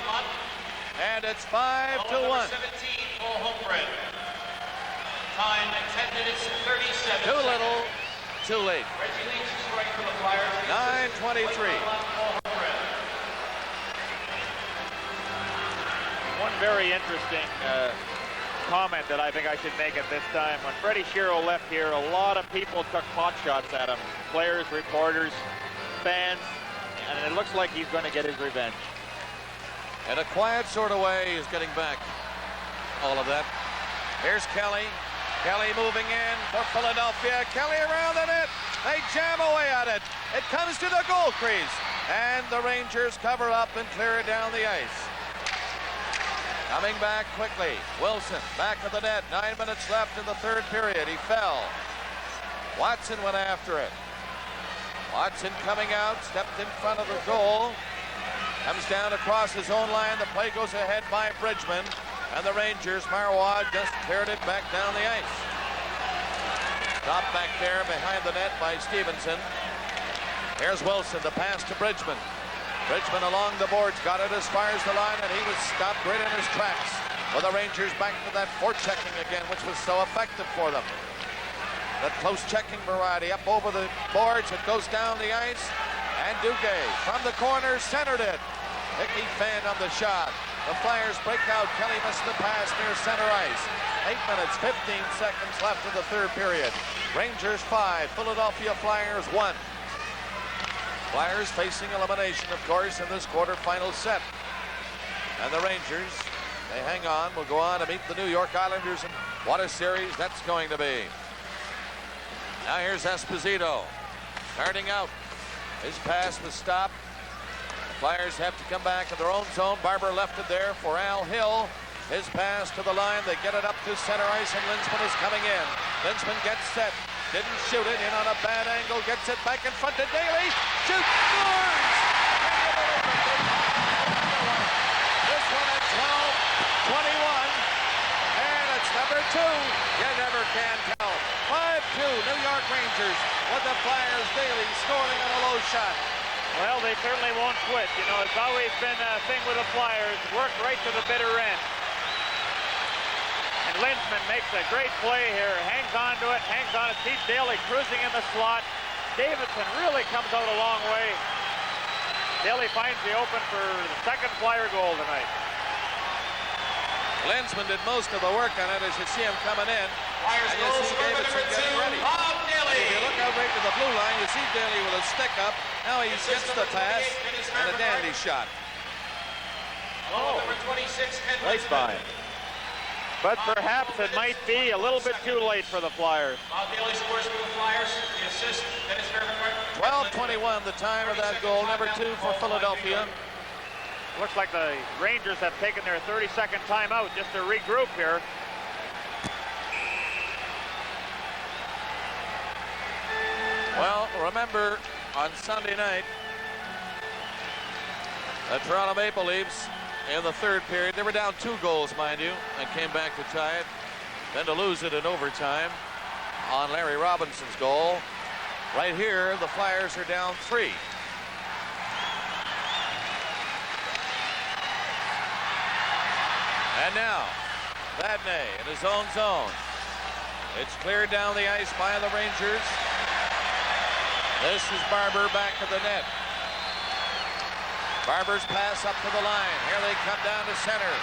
and it's 5-1. Time at 10 minutes and 37 Too little, too late. Reggie Leach is scoring for the Flyers. 9:23. One very interesting comment that I think I should make at this time. When Freddie Shero left here, a lot of people took pot shots at him. Players, reporters, fans, and it looks like he's going to get his revenge. In a quiet sort of way, he's getting back all of that. Here's Kelly. Kelly moving in for Philadelphia. Kelly around the net. They jam away at it. It comes to the goal crease. And the Rangers cover up and clear it down the ice. Coming back quickly. Wilson back of the net. 9 minutes left in the third period. He fell. Watson went after it. Watson coming out. Stepped in front of the goal. Comes down across his own line. The play goes ahead by Bridgman. And the Rangers, Marois just cleared it back down the ice. Stopped back there behind the net by Stevenson. Here's Wilson, the pass to Bridgman. Bridgman along the boards, got it as far as the line, and he was stopped right in his tracks. Well, the Rangers back to that forechecking again, which was so effective for them. That close checking variety up over the boards. It goes down the ice, and Duguay from the corner centered it. Hickey fanned on the shot. The Flyers break out. Kelly missed the pass near center ice. 8 minutes, 15 seconds left in the third period. Rangers 5, Philadelphia Flyers 1. Flyers facing elimination, of course, in this quarterfinal set. And the Rangers, they hang on, will go on to meet the New York Islanders. And what a series that's going to be. Now here's Esposito. Starting out. His pass was stopped. Flyers have to come back in their own zone. Barber left it there for Al Hill. His pass to the line. They get it up to center ice, and Linsman is coming in. Linsman gets set. Didn't shoot it. In on a bad angle. Gets it back in front to Daly. Shoots. Scores! This one at 12-21. And it's number 2. You never can tell. 5-2. New York Rangers with the Flyers. Daly scoring on a low shot. Well, they certainly won't quit. You know, it's always been a thing with the Flyers. Work right to the bitter end. And Linsman makes a great play here. Hangs on to it, hangs on it. Sees Daly cruising in the slot. Davidson really comes out a long way. Daly finds the open for the second Flyer goal tonight. Linsman did most of the work on it as you see him coming in. Flyers and you goal see scorer Davidson number 2, getting ready. Bob Daly. If you look out right to the blue line, you see Daly with a stick up. Now he gets the pass and a dandy shot. Oh, number 26, Ken Late Linsman. by him. But perhaps it might be a little bit too late for the Flyers. Bob Daly scores for the Flyers. The assist, Dennis Fairbanks. 12:21, the time of that goal. Number 2 for Philadelphia. Looks like the Rangers have taken their 30-second timeout just to regroup here. Well, remember, on Sunday night, the Toronto Maple Leafs in the third period, they were down 2 goals, mind you, and came back to tie it, then to lose it in overtime on Larry Robinson's goal. Right here, the Flyers are down 3. And now, Vadnais in his own zone. It's cleared down the ice by the Rangers. This is Barber back of the net. Barber's pass up to the line. Here they come down to center.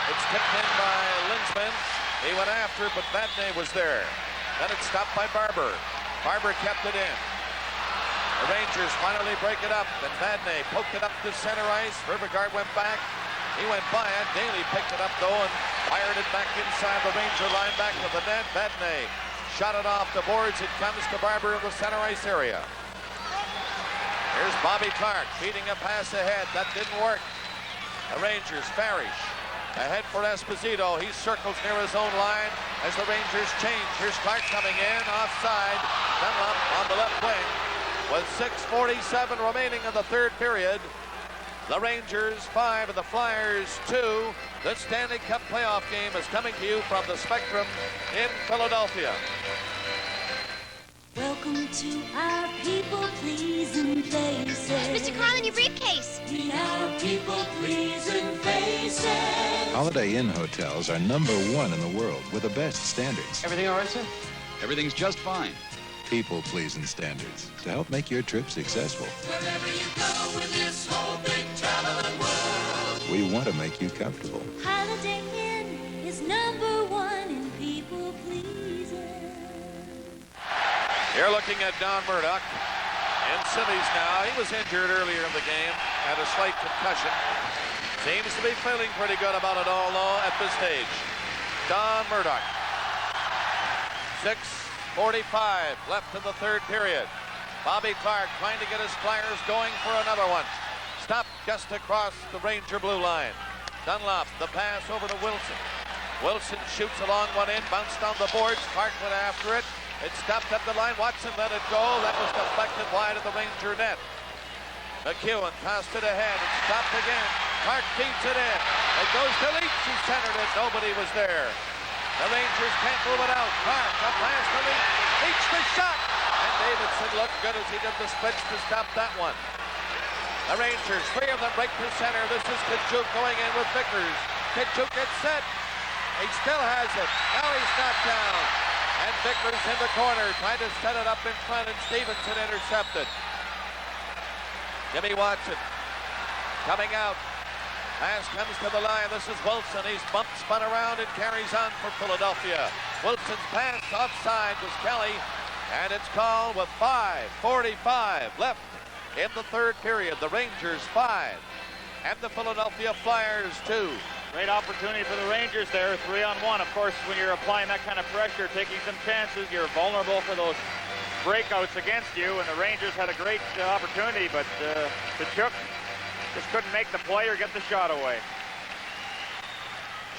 It's tipped in by Linsman. He went after it, but Vadnais was there. Then it's stopped by Barber. Barber kept it in. The Rangers finally break it up, and Vadnais poked it up to center ice. Rivergard went back. He went by it. Daly picked it up, though, and fired it back inside the Ranger line back to the net. Vadnais shot it off the boards. It comes to Barber in the center ice area. Here's Bobby Clark feeding a pass ahead. That didn't work. The Rangers, Farish ahead for Esposito. He circles near his own line as the Rangers change. Here's Clark coming in, offside. Dunlop on the left wing with 6:47 remaining in the third period. The Rangers 5 and the Flyers 2. The Stanley Cup playoff game is coming to you from the Spectrum in Philadelphia. Welcome to our people-pleasing places. Mr. Carlin, your briefcase. We are people-pleasing places. Holiday Inn hotels are #1 in the world with the best standards. Everything all right, sir? Everything's just fine. People-pleasing standards to help make your trip successful. Wherever you go in this whole big traveling world. We want to make you comfortable. Holiday Inn is #1 in people-pleasing. You're looking at Don Murdoch in Civvies now. He was injured earlier in the game, had a slight concussion. Seems to be feeling pretty good about it all, though, at this stage. Don Murdoch. 6:45 left in the third period. Bobby Clark trying to get his Flyers going for another one. Stopped just across the Ranger blue line. Dunlop, the pass over to Wilson. Wilson shoots along one end, bounced on the boards. Clark went after it. It stopped up the line. Watson let it go. That was deflected wide of the Ranger net. McEwen tossed it ahead. It stopped again. Clark feeds it in. It goes to Leach. He centered it. Nobody was there. The Rangers can't move it out. Clark, a pass to Leach. Leach the shot. And Davidson looked good as he did the splits to stop that one. The Rangers, 3 of them break to center. This is Tkachuk going in with Vickers. Tkachuk gets set. He still has it. Now he's knocked down. And Vickers in the corner, trying to set it up in front, and Stevenson intercepted. Jimmy Watson coming out. Pass comes to the line. This is Wilson. He's bumped, spun around, and carries on for Philadelphia. Wilson's pass offside was Kelly, and it's called with 5:45 left in the third period. The Rangers 5 and the Philadelphia Flyers 2. Great opportunity for the Rangers there, 3-on-1. Of course, when you're applying that kind of pressure, taking some chances, you're vulnerable for those breakouts against you, and the Rangers had a great opportunity, but Tkachuk just couldn't make the play or get the shot away.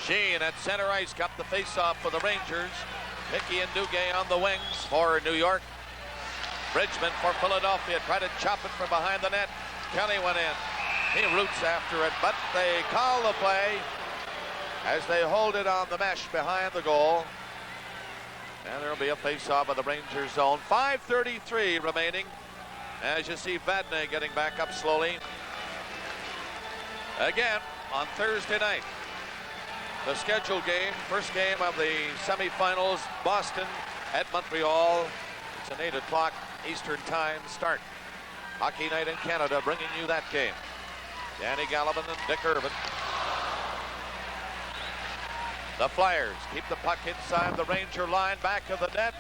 Sheehan at center ice got the face-off for the Rangers. Hickey and Duguay on the wings for New York. Bridgman for Philadelphia, tried to chop it from behind the net. Kelly went in. He roots after it, but they call the play as they hold it on the mesh behind the goal. And there'll be a face-off of the Rangers zone. 5:33 remaining as you see Vadnais getting back up slowly. Again, on Thursday night, the scheduled game, first game of the semifinals, Boston at Montreal. It's an 8 o'clock Eastern Time start. Hockey Night in Canada bringing you that game. Danny Gallivan and Dick Irvin. The Flyers keep the puck inside the Ranger line, back of the net.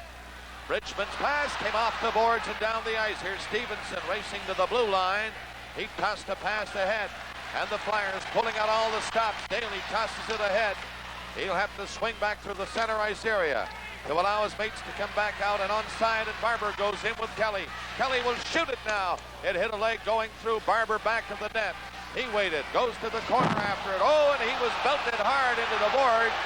Bridgman's pass came off the boards and down the ice. Here's Stevenson racing to the blue line. He tossed a pass ahead, and the Flyers pulling out all the stops. Daly tosses it ahead. He'll have to swing back through the center ice area to allow his mates to come back out and onside, and Barber goes in with Kelly. Kelly will shoot it now. It hit a leg going through. Barber back of the net. He waited, goes to the corner after it. Oh, and he was belted hard into the boards.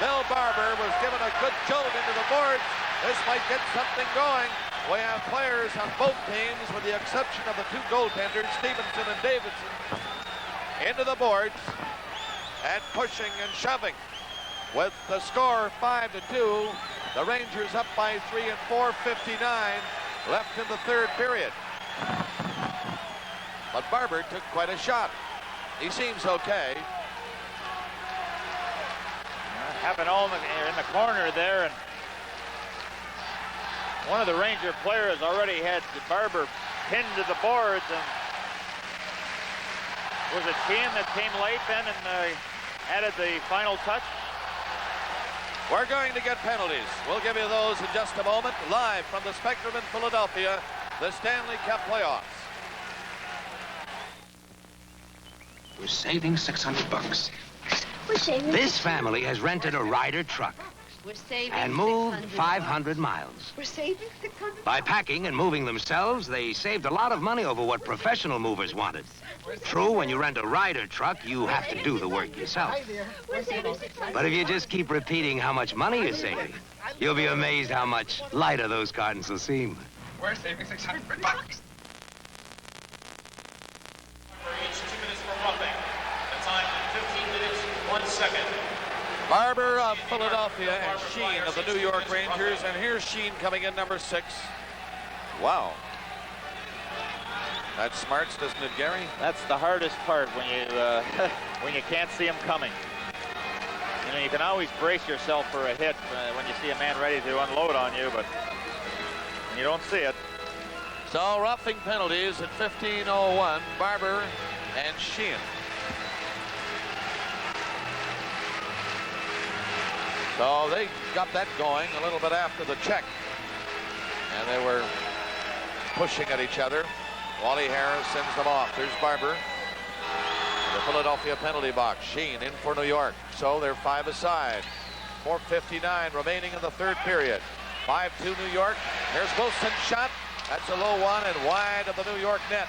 Bill Barber was given a good jolt into the boards. This might get something going. We have players on both teams, with the exception of the 2 goaltenders, Stevenson and Davidson, into the boards and pushing and shoving. With the score 5-2, the Rangers up by 3 and 4:59 left in the third period. But Barber took quite a shot. He seems okay. Happened all in the corner there, and one of the Ranger players already had Barber pinned to the boards, and was it Sheehan that came late then and added the final touch? We're going to get penalties. We'll give you those in just a moment. Live from the Spectrum in Philadelphia, the Stanley Cup playoffs. We're saving $600. We're saving. This family has rented a Ryder truck We're saving. and moved 500 miles. We're saving 600. By packing and moving themselves, they saved a lot of money over what professional movers wanted. True, when you rent a Ryder truck, you have to do the work yourself. We're saving 600. But if you just keep repeating how much money you're saving, you'll be amazed how much lighter those cartons will seem. We're saving $600. second. Barber of Philadelphia and Sheen of the New York Rangers. And here's Sheen coming in, number 6. Wow. That smarts, doesn't it, Gary? That's the hardest part when you when you can't see him coming. You know, you can always brace yourself for a hit when you see a man ready to unload on you, but when you don't see it. So roughing penalties at 15:01, Barber and Sheen. So they got that going a little bit after the check. And they were pushing at each other. Wally Harris sends them off. There's Barber. The Philadelphia penalty box. Sheen in for New York. So they're 5 aside. 4:59 remaining in the third period. 5-2 New York. Here's Wilson's shot. That's a low one and wide of the New York net.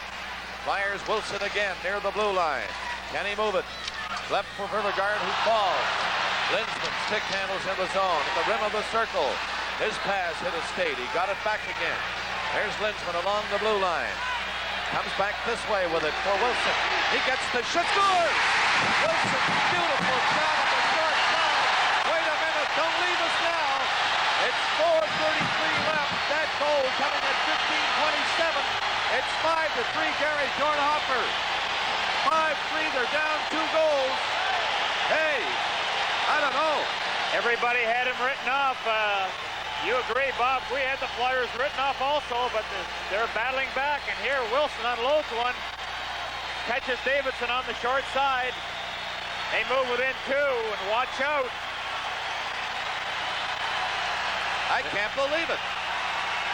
Fires Wilson again near the blue line. Can he move it? Left for Vergaard, who falls. Linsman stick handles in the zone at the rim of the circle. His pass hit a skate. He got it back again. There's Linsman along the blue line. Comes back this way with it for Wilson. He gets the shot. Scores! Wilson, beautiful shot on the short side. Wait a minute, don't leave us now. It's 4:33 left. That goal coming at 15:27. It's 5-3 Gary Dornhofer. 5-3, they're down 2 goals. Hey, I don't know. Everybody had him written off. You agree, Bob? We had the Flyers written off also, but they're battling back, and here Wilson unloads one. Catches Davidson on the short side. They move within 2, and watch out. I can't believe it.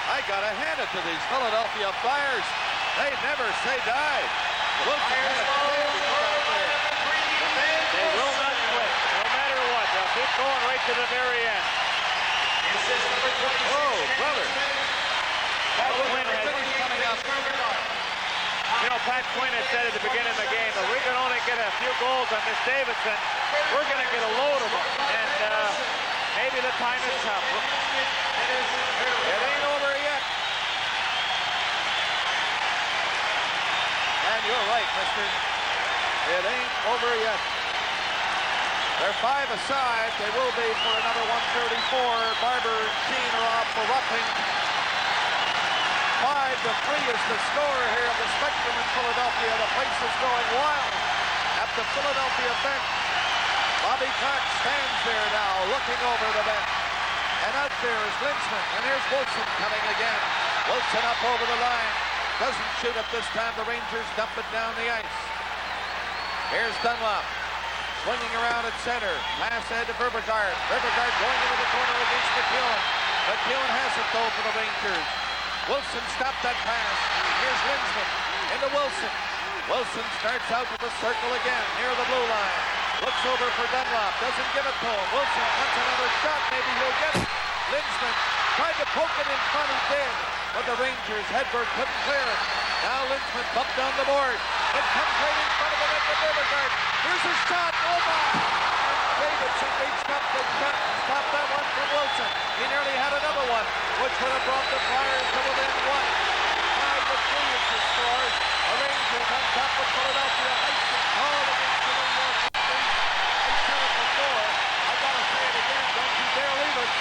I gotta hand it to these Philadelphia Flyers. They never say die. Wilson had a chance out there. They will not quit, no matter what. They'll keep going right to the very end. Oh, brother. Pat Quinn has, you know, Pat Quinn had said at the beginning of the game, if we can only get a few goals on this Davidson, we're going to get a load of them. And maybe the time has come. It ain't over yet. And you're right, mister. It ain't over yet. They're 5 aside. They will be for another 134. Barber and Sheen are off for roughing. 5-3 is the score here at the Spectrum in Philadelphia. The place is going wild at the Philadelphia bench. Bobby Clark stands there now, looking over the bench. And out there is Linsman. And here's Wilson coming again. Wilson up over the line. Doesn't shoot it this time. The Rangers dump it down the ice. Here's Dunlop. Swinging around at center. Pass ahead to Vergaard. Vergaard going into the corner against McEwen. McEwen has it though for the Rangers. Wilson stopped that pass. Here's Linsman into Wilson. Wilson starts out to the circle again near the blue line. Looks over for Dunlop. Doesn't give it to him. Wilson wants another shot. Maybe he'll get it. Linsman tried to poke it in front. He did. But the Rangers, Hedberg couldn't clear it. Now Linsman bumped on the board. It comes right in front of the net to Vergaard. Here's a shot. Oh my! Davidson reached up to stop that one from Wilson. He nearly had another one, which would have brought the Flyers to within 1. 5-3 is the score. The Rangers on top of Philadelphia. Icing call against the New York Rangers. I said it before. I gotta say it again. Don't you dare leave it.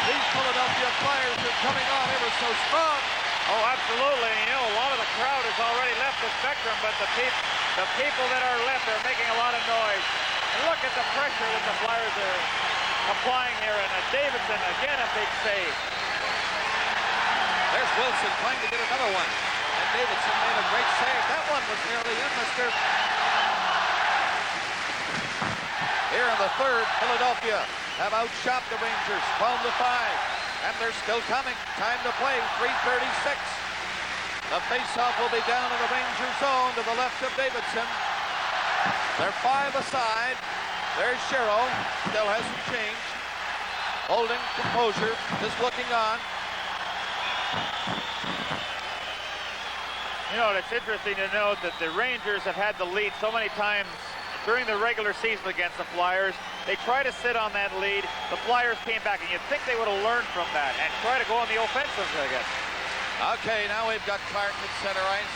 These Philadelphia Flyers are coming on ever so strong. Oh, absolutely. You know, a lot of the crowd has already left the Spectrum, but the people that are left are making a lot of noise. And look at the pressure that the Flyers are applying here, and Davidson again a big save. There's Wilson trying to get another one, and Davidson made a great save. That one was nearly in, mister. Here in the third, Philadelphia have outshot the Rangers 12-5, and they're still coming. Time to play, 3:36. The faceoff will be down in the Ranger zone to the left of Davidson. They're 5 aside. There's Shero. Still hasn't changed. Holding composure. Just looking on. You know, it's interesting to note that the Rangers have had the lead so many times during the regular season against the Flyers. They try to sit on that lead. The Flyers came back, and you'd think they would have learned from that and try to go on the offensive again. Okay, now we've got Clark at center ice.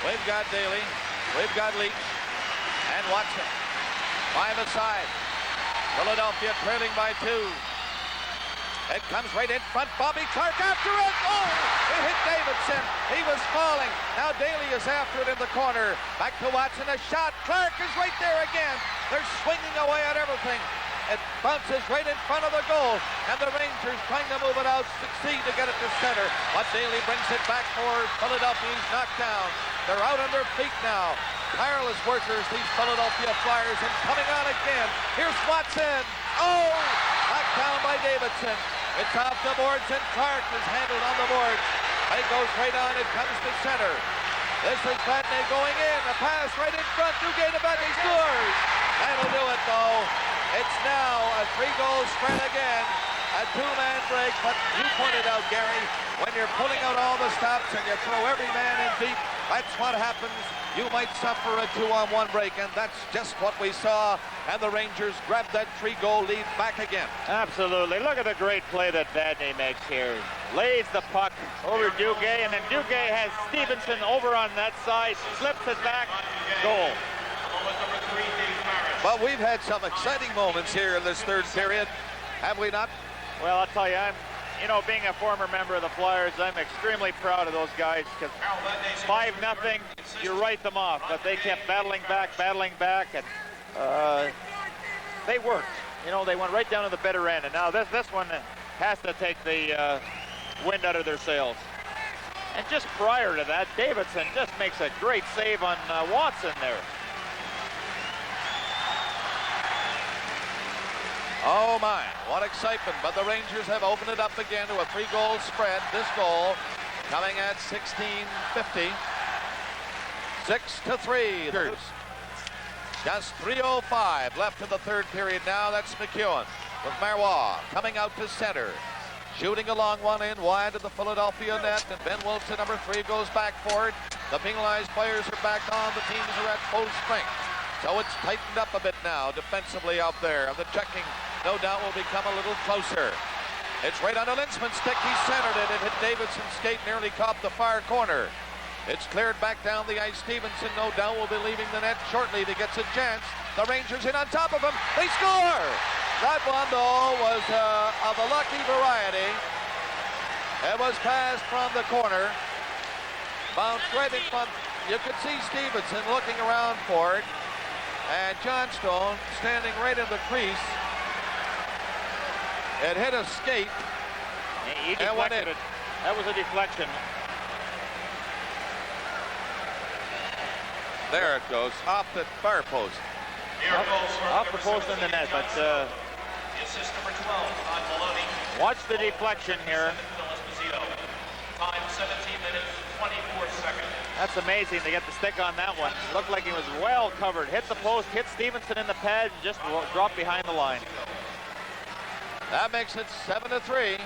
We've got Daly. We've got Leach. And Watson. 5 aside. Philadelphia trailing by 2. It comes right in front. Bobby Clark after it. Oh, it hit Davidson. He was falling. Now Daly is after it in the corner. Back to Watson. A shot. Clark is right there again. They're swinging away at everything. It bounces right in front of the goal. And the Rangers trying to move it out, succeed to get it to center. But Daly brings it back for Philadelphia. He's knocked down. They're out on their feet now. Tireless workers, these Philadelphia Flyers, and coming on again. Here's Watson. Oh, knocked down by Davidson. It's off the boards, and Clark is handled on the boards. It goes right on. It comes to center. This is Badney going in. A pass right in front. Duguay to Badney scores. That'll do it, though. It's now a 3-goal spread again. A 2-man break, but you pointed out, Gary, when you're pulling out all the stops and you throw every man in deep, that's what happens. You might suffer a 2-on-1 break, and that's just what we saw. And the Rangers grabbed that 3-goal lead back again. Absolutely. Look at the great play that Badney makes here. Lays the puck over Duguay, and then Duguay has Stevenson over on that side, slips it back, goal. But we've had some exciting moments here in this third period, have we not? Well, I'll tell you, being a former member of the Flyers, I'm extremely proud of those guys because 5-0, you write them off, but they kept battling back, and they worked. They went right down to the bitter end, and now this one has to take the wind out of their sails. And just prior to that, Davidson just makes a great save on Watson there. Oh my, what excitement, but the Rangers have opened it up again to a 3-goal spread. This goal coming at 16:50. 6-3. Just 3:05 left in the third period now. That's McEwen with Marois coming out to center. Shooting a long one in wide of the Philadelphia net, and Ben Wilson, number 3, goes back for it. The penalized players are back on. The teams are at full strength. So it's tightened up a bit now defensively out there. And the checking, no doubt, will become a little closer. It's right on the Linsman's stick. He centered it. It hit Davidson's skate, nearly caught the far corner. It's cleared back down the ice. Stevenson, no doubt, will be leaving the net shortly to get a chance. The Rangers in on top of him. They score! That one, though, was of a lucky variety. It was passed from the corner. Bounced right in front. You could see Stevenson looking around for it. And Johnstone standing right in the crease. It hit a skate. He deflected it. That was a deflection. There it goes, off the far post. Off the post in the net, but assist number 12, Todd Maloney. Watch the deflection here. Time 17 minutes, 24 seconds. That's amazing to get the stick on that one. Looked like he was well covered. Hit the post, hit Stevenson in the pad, and just dropped behind the line. That makes it 7-3,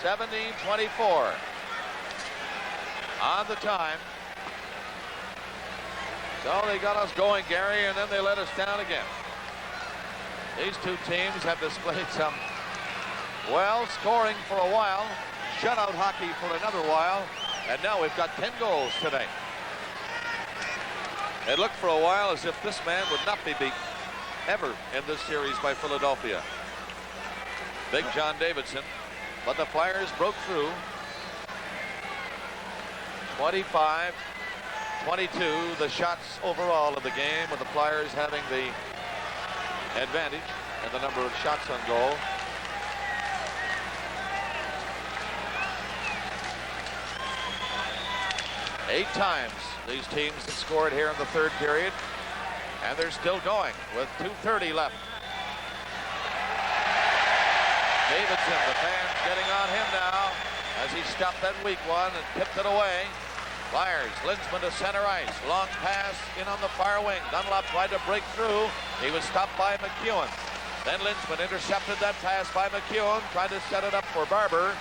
17:24 on the time. So they got us going, Gary, and then they let us down again. These two teams have displayed some, well, scoring for a while, shutout hockey for another while, and now we've got 10 goals today. It looked for a while as if this man would not be beaten ever in this series by Philadelphia. Big John Davidson, but the Flyers broke through. 25-22, the shots overall of the game, with the Flyers having the advantage in the number of shots on goal. Eight times these teams have scored here in the third period, and they're still going with 2:30 left. Davidson, the fans getting on him now as he stopped that weak one and tipped it away. Flyers, Linsman to center ice. Long pass in on the far wing. Dunlop tried to break through. He was stopped by McEwen. Then Linsman intercepted that pass by McEwen, tried to set it up for Barber,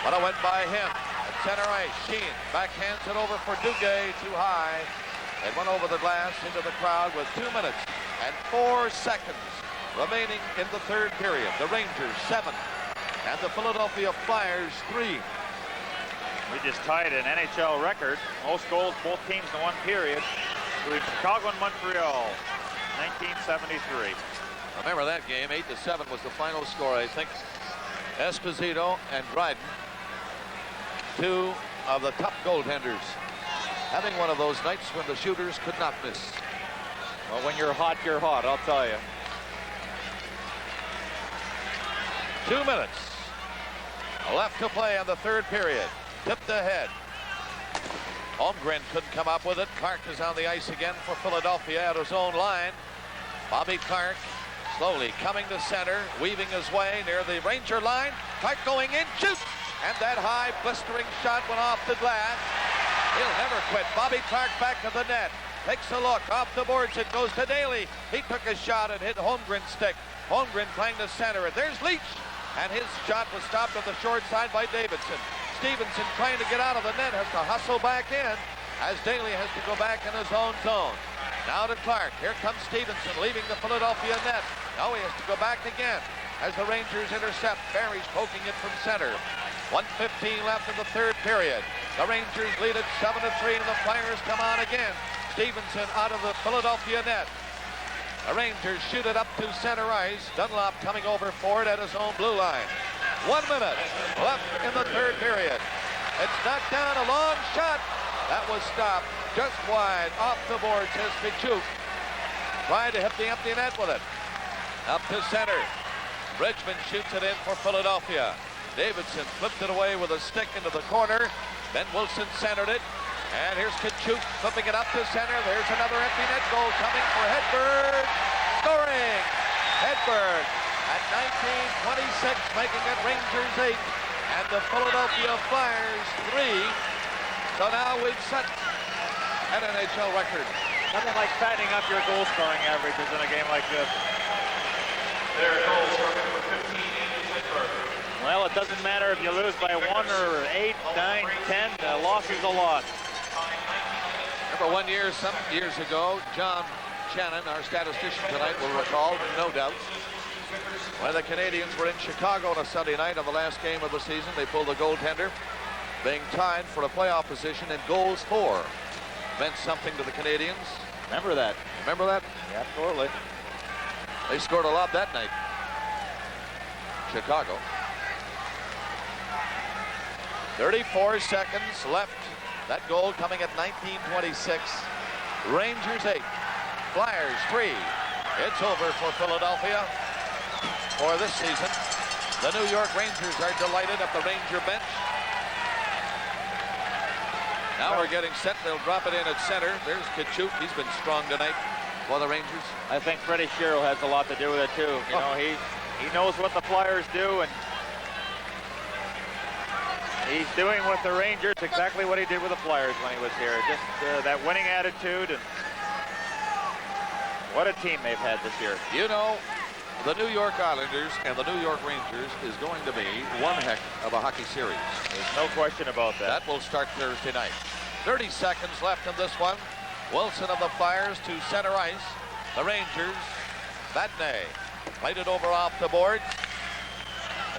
but it went by him. At center ice, Sheen backhands it over for Duguay, too high. It went over the glass into the crowd with 2 minutes and 4 seconds remaining in the third period. The Rangers 7 and the Philadelphia Flyers 3. We just tied an NHL record. Most goals, both teams in one period, between Chicago and Montreal, 1973. Remember that game, 8-7 was the final score, I think. Esposito and Dryden, two of the top goaltenders, having one of those nights when the shooters could not miss. Well, when you're hot, I'll tell you. 2 minutes left to play in the third period. Tipped ahead. Holmgren couldn't come up with it. Clark is on the ice again for Philadelphia at his own line. Bobby Clark slowly coming to center, weaving his way near the Ranger line. Clark going in, shoots! And that high, blistering shot went off the glass. He'll never quit. Bobby Clark back to the net. Takes a look. Off the boards it goes to Daly. He took a shot and hit Holmgren's stick. Holmgren trying to center it. There's Leach. And his shot was stopped on the short side by Davidson. Stevenson trying to get out of the net, has to hustle back in as Daly has to go back in his own zone. Now to Clark. Here comes Stevenson leaving the Philadelphia net. Now he has to go back again as the Rangers intercept. Barry's poking it from center. 1:15 left in the third period. The Rangers lead it 7-3 and the Flyers come on again. Stevenson out of the Philadelphia net. The Rangers shoot it up to center ice. Dunlop coming over for it at his own blue line. 1 minute left in the third period. It's knocked down, a long shot. That was stopped just wide off the board, says Kachuk. Tried to hit the empty net with it. Up to center. Bridgman shoots it in for Philadelphia. Davidson flipped it away with a stick into the corner. Ben Wilson centered it. And here's Kachuk flipping it up to center. There's another empty net goal coming for Hedberg. Scoring! Hedberg at 19:26, making it Rangers 8 and the Philadelphia Flyers 3. So now we've set an NHL record. Nothing like fattening up your goal scoring averages in a game like this. Their goal scoring number 15 in Pittsburgh. Well, it doesn't matter if you lose by 1 or 8, 9, 10. A loss is a loss. Remember 1 year, some years ago, John Shannon, our statistician tonight, will recall, no doubt, when the Canadians were in Chicago on a Sunday night on the last game of the season. They pulled the goaltender, being tied for a playoff position, and goals for meant something to the Canadians. Remember that. Remember that? Yeah, absolutely. They scored a lot that night. Chicago. 34 seconds left. That goal coming at 19:26. Rangers 8, Flyers 3. It's over for Philadelphia for this season. The New York Rangers are delighted at the Ranger bench. Now we're getting set. They'll drop it in at center. There's Kachuk. He's been strong tonight for the Rangers. I think Freddie Shero has a lot to do with it too. You know, he knows what the Flyers do, and he's doing with the Rangers exactly what he did with the Flyers when he was here. Just that winning attitude, and what a team they've had this year. You know, the New York Islanders and the New York Rangers is going to be one heck of a hockey series. There's no question about that. That will start Thursday night. 30 seconds left in this one. Wilson of the Flyers to center ice. The Rangers, Vadnais played it over off the board.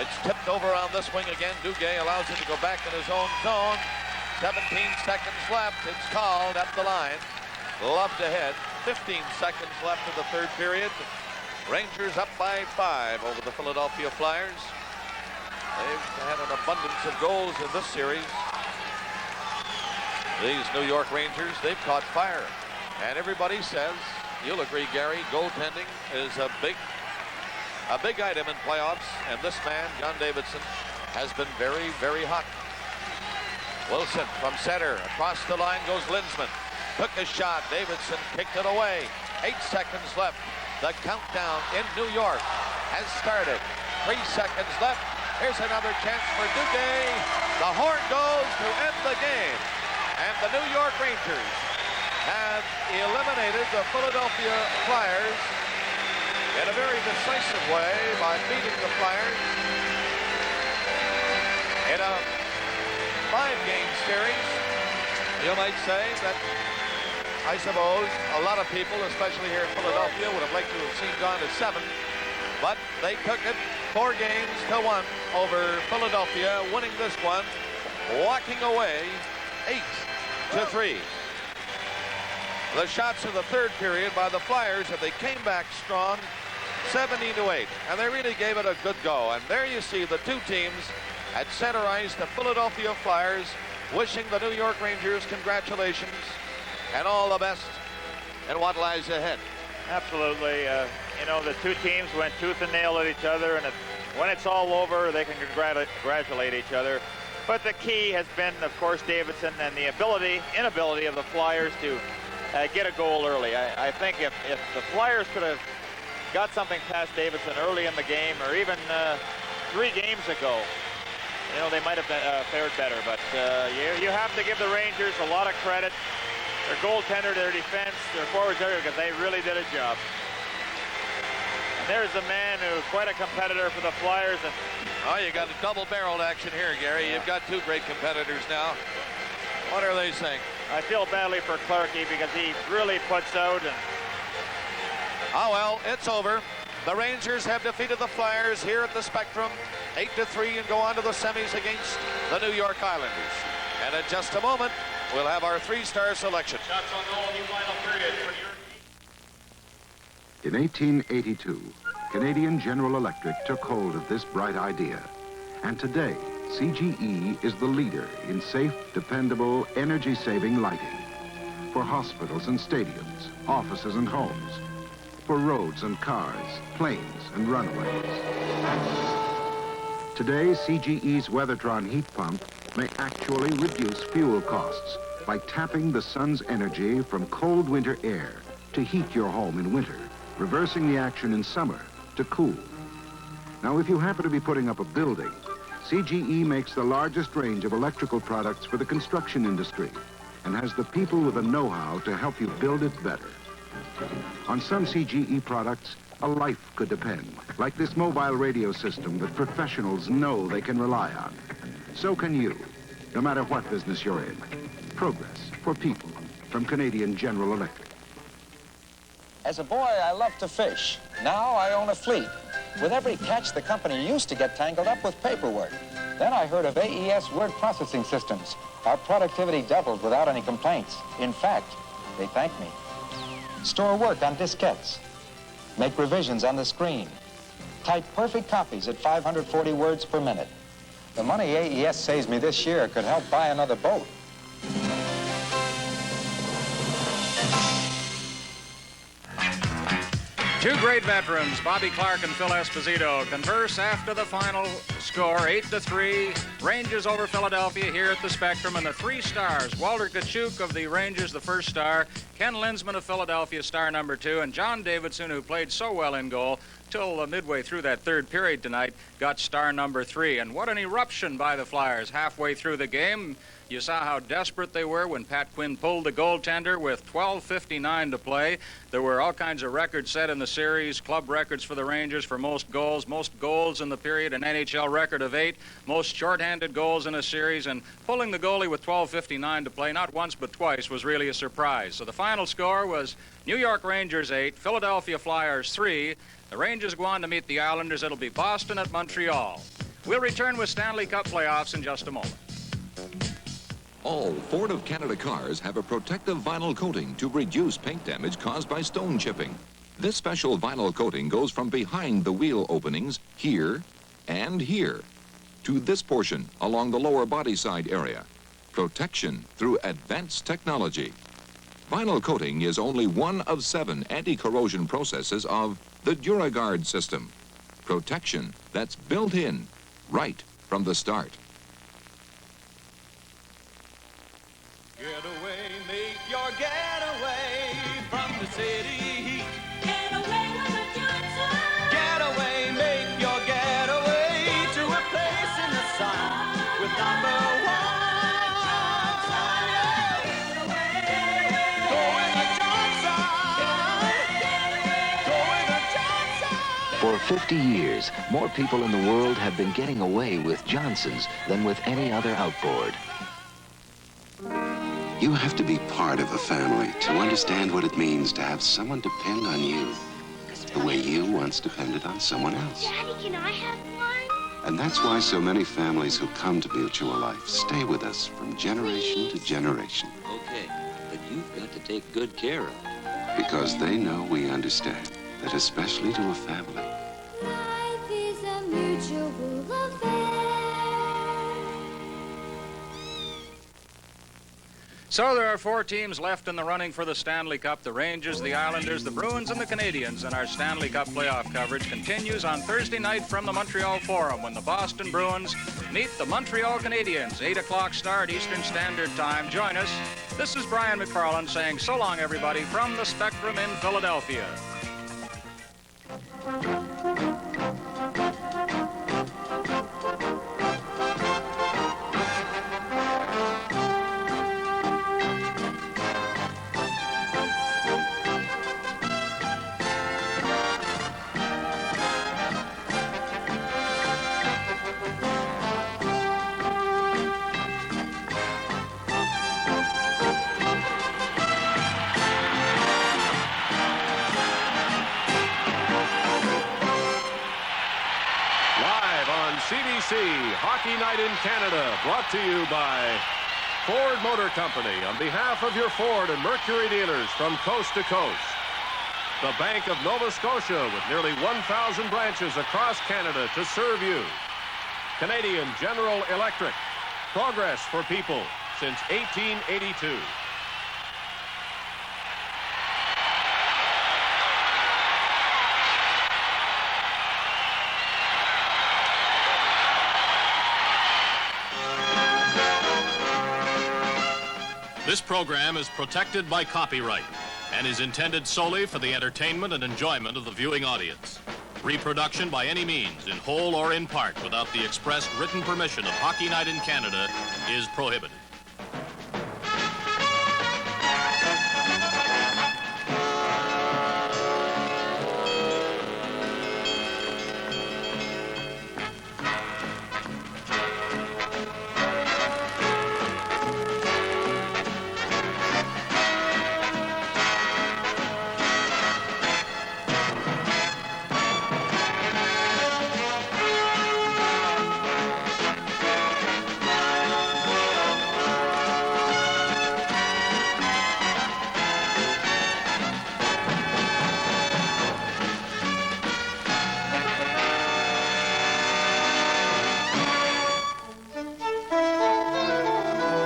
It's tipped over on this wing again. Duguay allows it to go back in his own zone. 17 seconds left. It's called at the line. Loved ahead. 15 seconds left in the third period. Rangers up by 5 over the Philadelphia Flyers. They've had an abundance of goals in this series. These New York Rangers, they've caught fire. And everybody says, you'll agree, Gary, goaltending is a big item in playoffs, and this man, John Davidson, has been very, very hot. Wilson from center. Across the line goes Linsman. Took a shot. Davidson kicked it away. 8 seconds left. The countdown in New York has started. 3 seconds left. Here's another chance for Duguay. The horn goes to end the game. And the New York Rangers have eliminated the Philadelphia Flyers in a very decisive way by beating the Flyers in a 5-game series. You might say that, I suppose, a lot of people, especially here in Philadelphia, would have liked to have seen gone to 7, but they took it 4 games to 1 over Philadelphia, winning this one, walking away 8-3. The shots of the third period by the Flyers, if they came back strong, 17-8, and they really gave it a good go. And there you see the two teams at center ice, the Philadelphia Flyers, wishing the New York Rangers congratulations and all the best in what lies ahead. Absolutely. You know, the two teams went tooth and nail at each other, and when it's all over, they can congratulate each other. But the key has been, of course, Davidson and the inability of the Flyers to get a goal early. I think if the Flyers could have got something past Davidson early in the game, or even 3 games ago, you know, they might have fared better. But you have to give the Rangers a lot of credit. Their goaltender, their defense, their forwards, because they really did a job. And there's a man who's quite a competitor for the Flyers. And oh, you got a double-barreled action here, Gary. You've got 2 great competitors now. What are they saying? I feel badly for Clarkey because he really puts out. And oh, well, it's over. The Rangers have defeated the Flyers here at the Spectrum 8-3 and go on to the semis against the New York Islanders. And in just a moment, we'll have our 3-star selection. Shots on goal in the final period for your... In 1882, Canadian General Electric took hold of this bright idea. And today, CGE is the leader in safe, dependable, energy-saving lighting. For hospitals and stadiums, offices and homes. For roads and cars, planes and runways. Today, CGE's Weathertron heat pump may actually reduce fuel costs by tapping the sun's energy from cold winter air to heat your home in winter, reversing the action in summer to cool. Now, if you happen to be putting up a building, CGE makes the largest range of electrical products for the construction industry and has the people with the know-how to help you build it better. On some CGE products, a life could depend, like this mobile radio system that professionals know they can rely on. So can you, no matter what business you're in. Progress for people from Canadian General Electric. As a boy, I loved to fish. Now I own a fleet. With every catch, the company used to get tangled up with paperwork. Then I heard of AES word processing systems. Our productivity doubled without any complaints. In fact, they thanked me. Store work on diskettes. Make revisions on the screen. Type perfect copies at 540 words per minute. The money AES saves me this year could help buy another boat. Two great veterans, Bobby Clarke and Phil Esposito, converse after the final score, 8-3. Rangers over Philadelphia here at the Spectrum, and the 3 stars, Walter Tkachuk of the Rangers, the 1st star, Ken Linseman of Philadelphia, star number 2, and John Davidson, who played so well in goal till midway through that 3rd period tonight, got star number 3. And what an eruption by the Flyers halfway through the game. You saw how desperate they were when Pat Quinn pulled the goaltender with 12:59 to play. There were all kinds of records set in the series, club records for the Rangers for most goals in the period, an NHL record of 8, most shorthanded goals in a series, and pulling the goalie with 12:59 to play, not once but twice, was really a surprise. So the final score was New York Rangers 8, Philadelphia Flyers 3. The Rangers go on to meet the Islanders. It'll be Boston at Montreal. We'll return with Stanley Cup playoffs in just a moment. All Ford of Canada cars have a protective vinyl coating to reduce paint damage caused by stone chipping. This special vinyl coating goes from behind the wheel openings here and here to this portion along the lower body side area. Protection through advanced technology. Vinyl coating is only one of 7 anti-corrosion processes of the DuraGuard system. Protection that's built in right from the start. Get away, make your getaway from the city. Get away with a Johnson. Get away, make your getaway to a place in the sun with number 1. Yeah. Get away. Go with a Johnson. Go with a Johnson. For 50 years, more people in the world have been getting away with Johnson's than with any other outboard. You have to be part of a family to understand what it means to have someone depend on you the way you once depended on someone else. Daddy, can I have one? And that's why so many families who come to Mutual Life stay with us from generation to generation. Okay, but you've got to take good care of them. Because they know we understand. but especially to a family. Life is a mutual affair. So there are 4 teams left in the running for the Stanley Cup: the Rangers, the Islanders, the Bruins, and the Canadiens. And our Stanley Cup playoff coverage continues on Thursday night from the Montreal Forum when the Boston Bruins meet the Montreal Canadiens. 8 o'clock start Eastern Standard Time. Join us. This is Brian McFarland saying so long, everybody, from the Spectrum in Philadelphia. CBC Hockey Night in Canada, brought to you by Ford Motor Company on behalf of your Ford and Mercury dealers from coast to coast. The Bank of Nova Scotia with nearly 1,000 branches across Canada to serve you. Canadian General Electric, progress for people since 1882. This program is protected by copyright and is intended solely for the entertainment and enjoyment of the viewing audience. Reproduction by any means, in whole or in part, without the express written permission of Hockey Night in Canada is prohibited.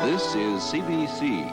This is CBC,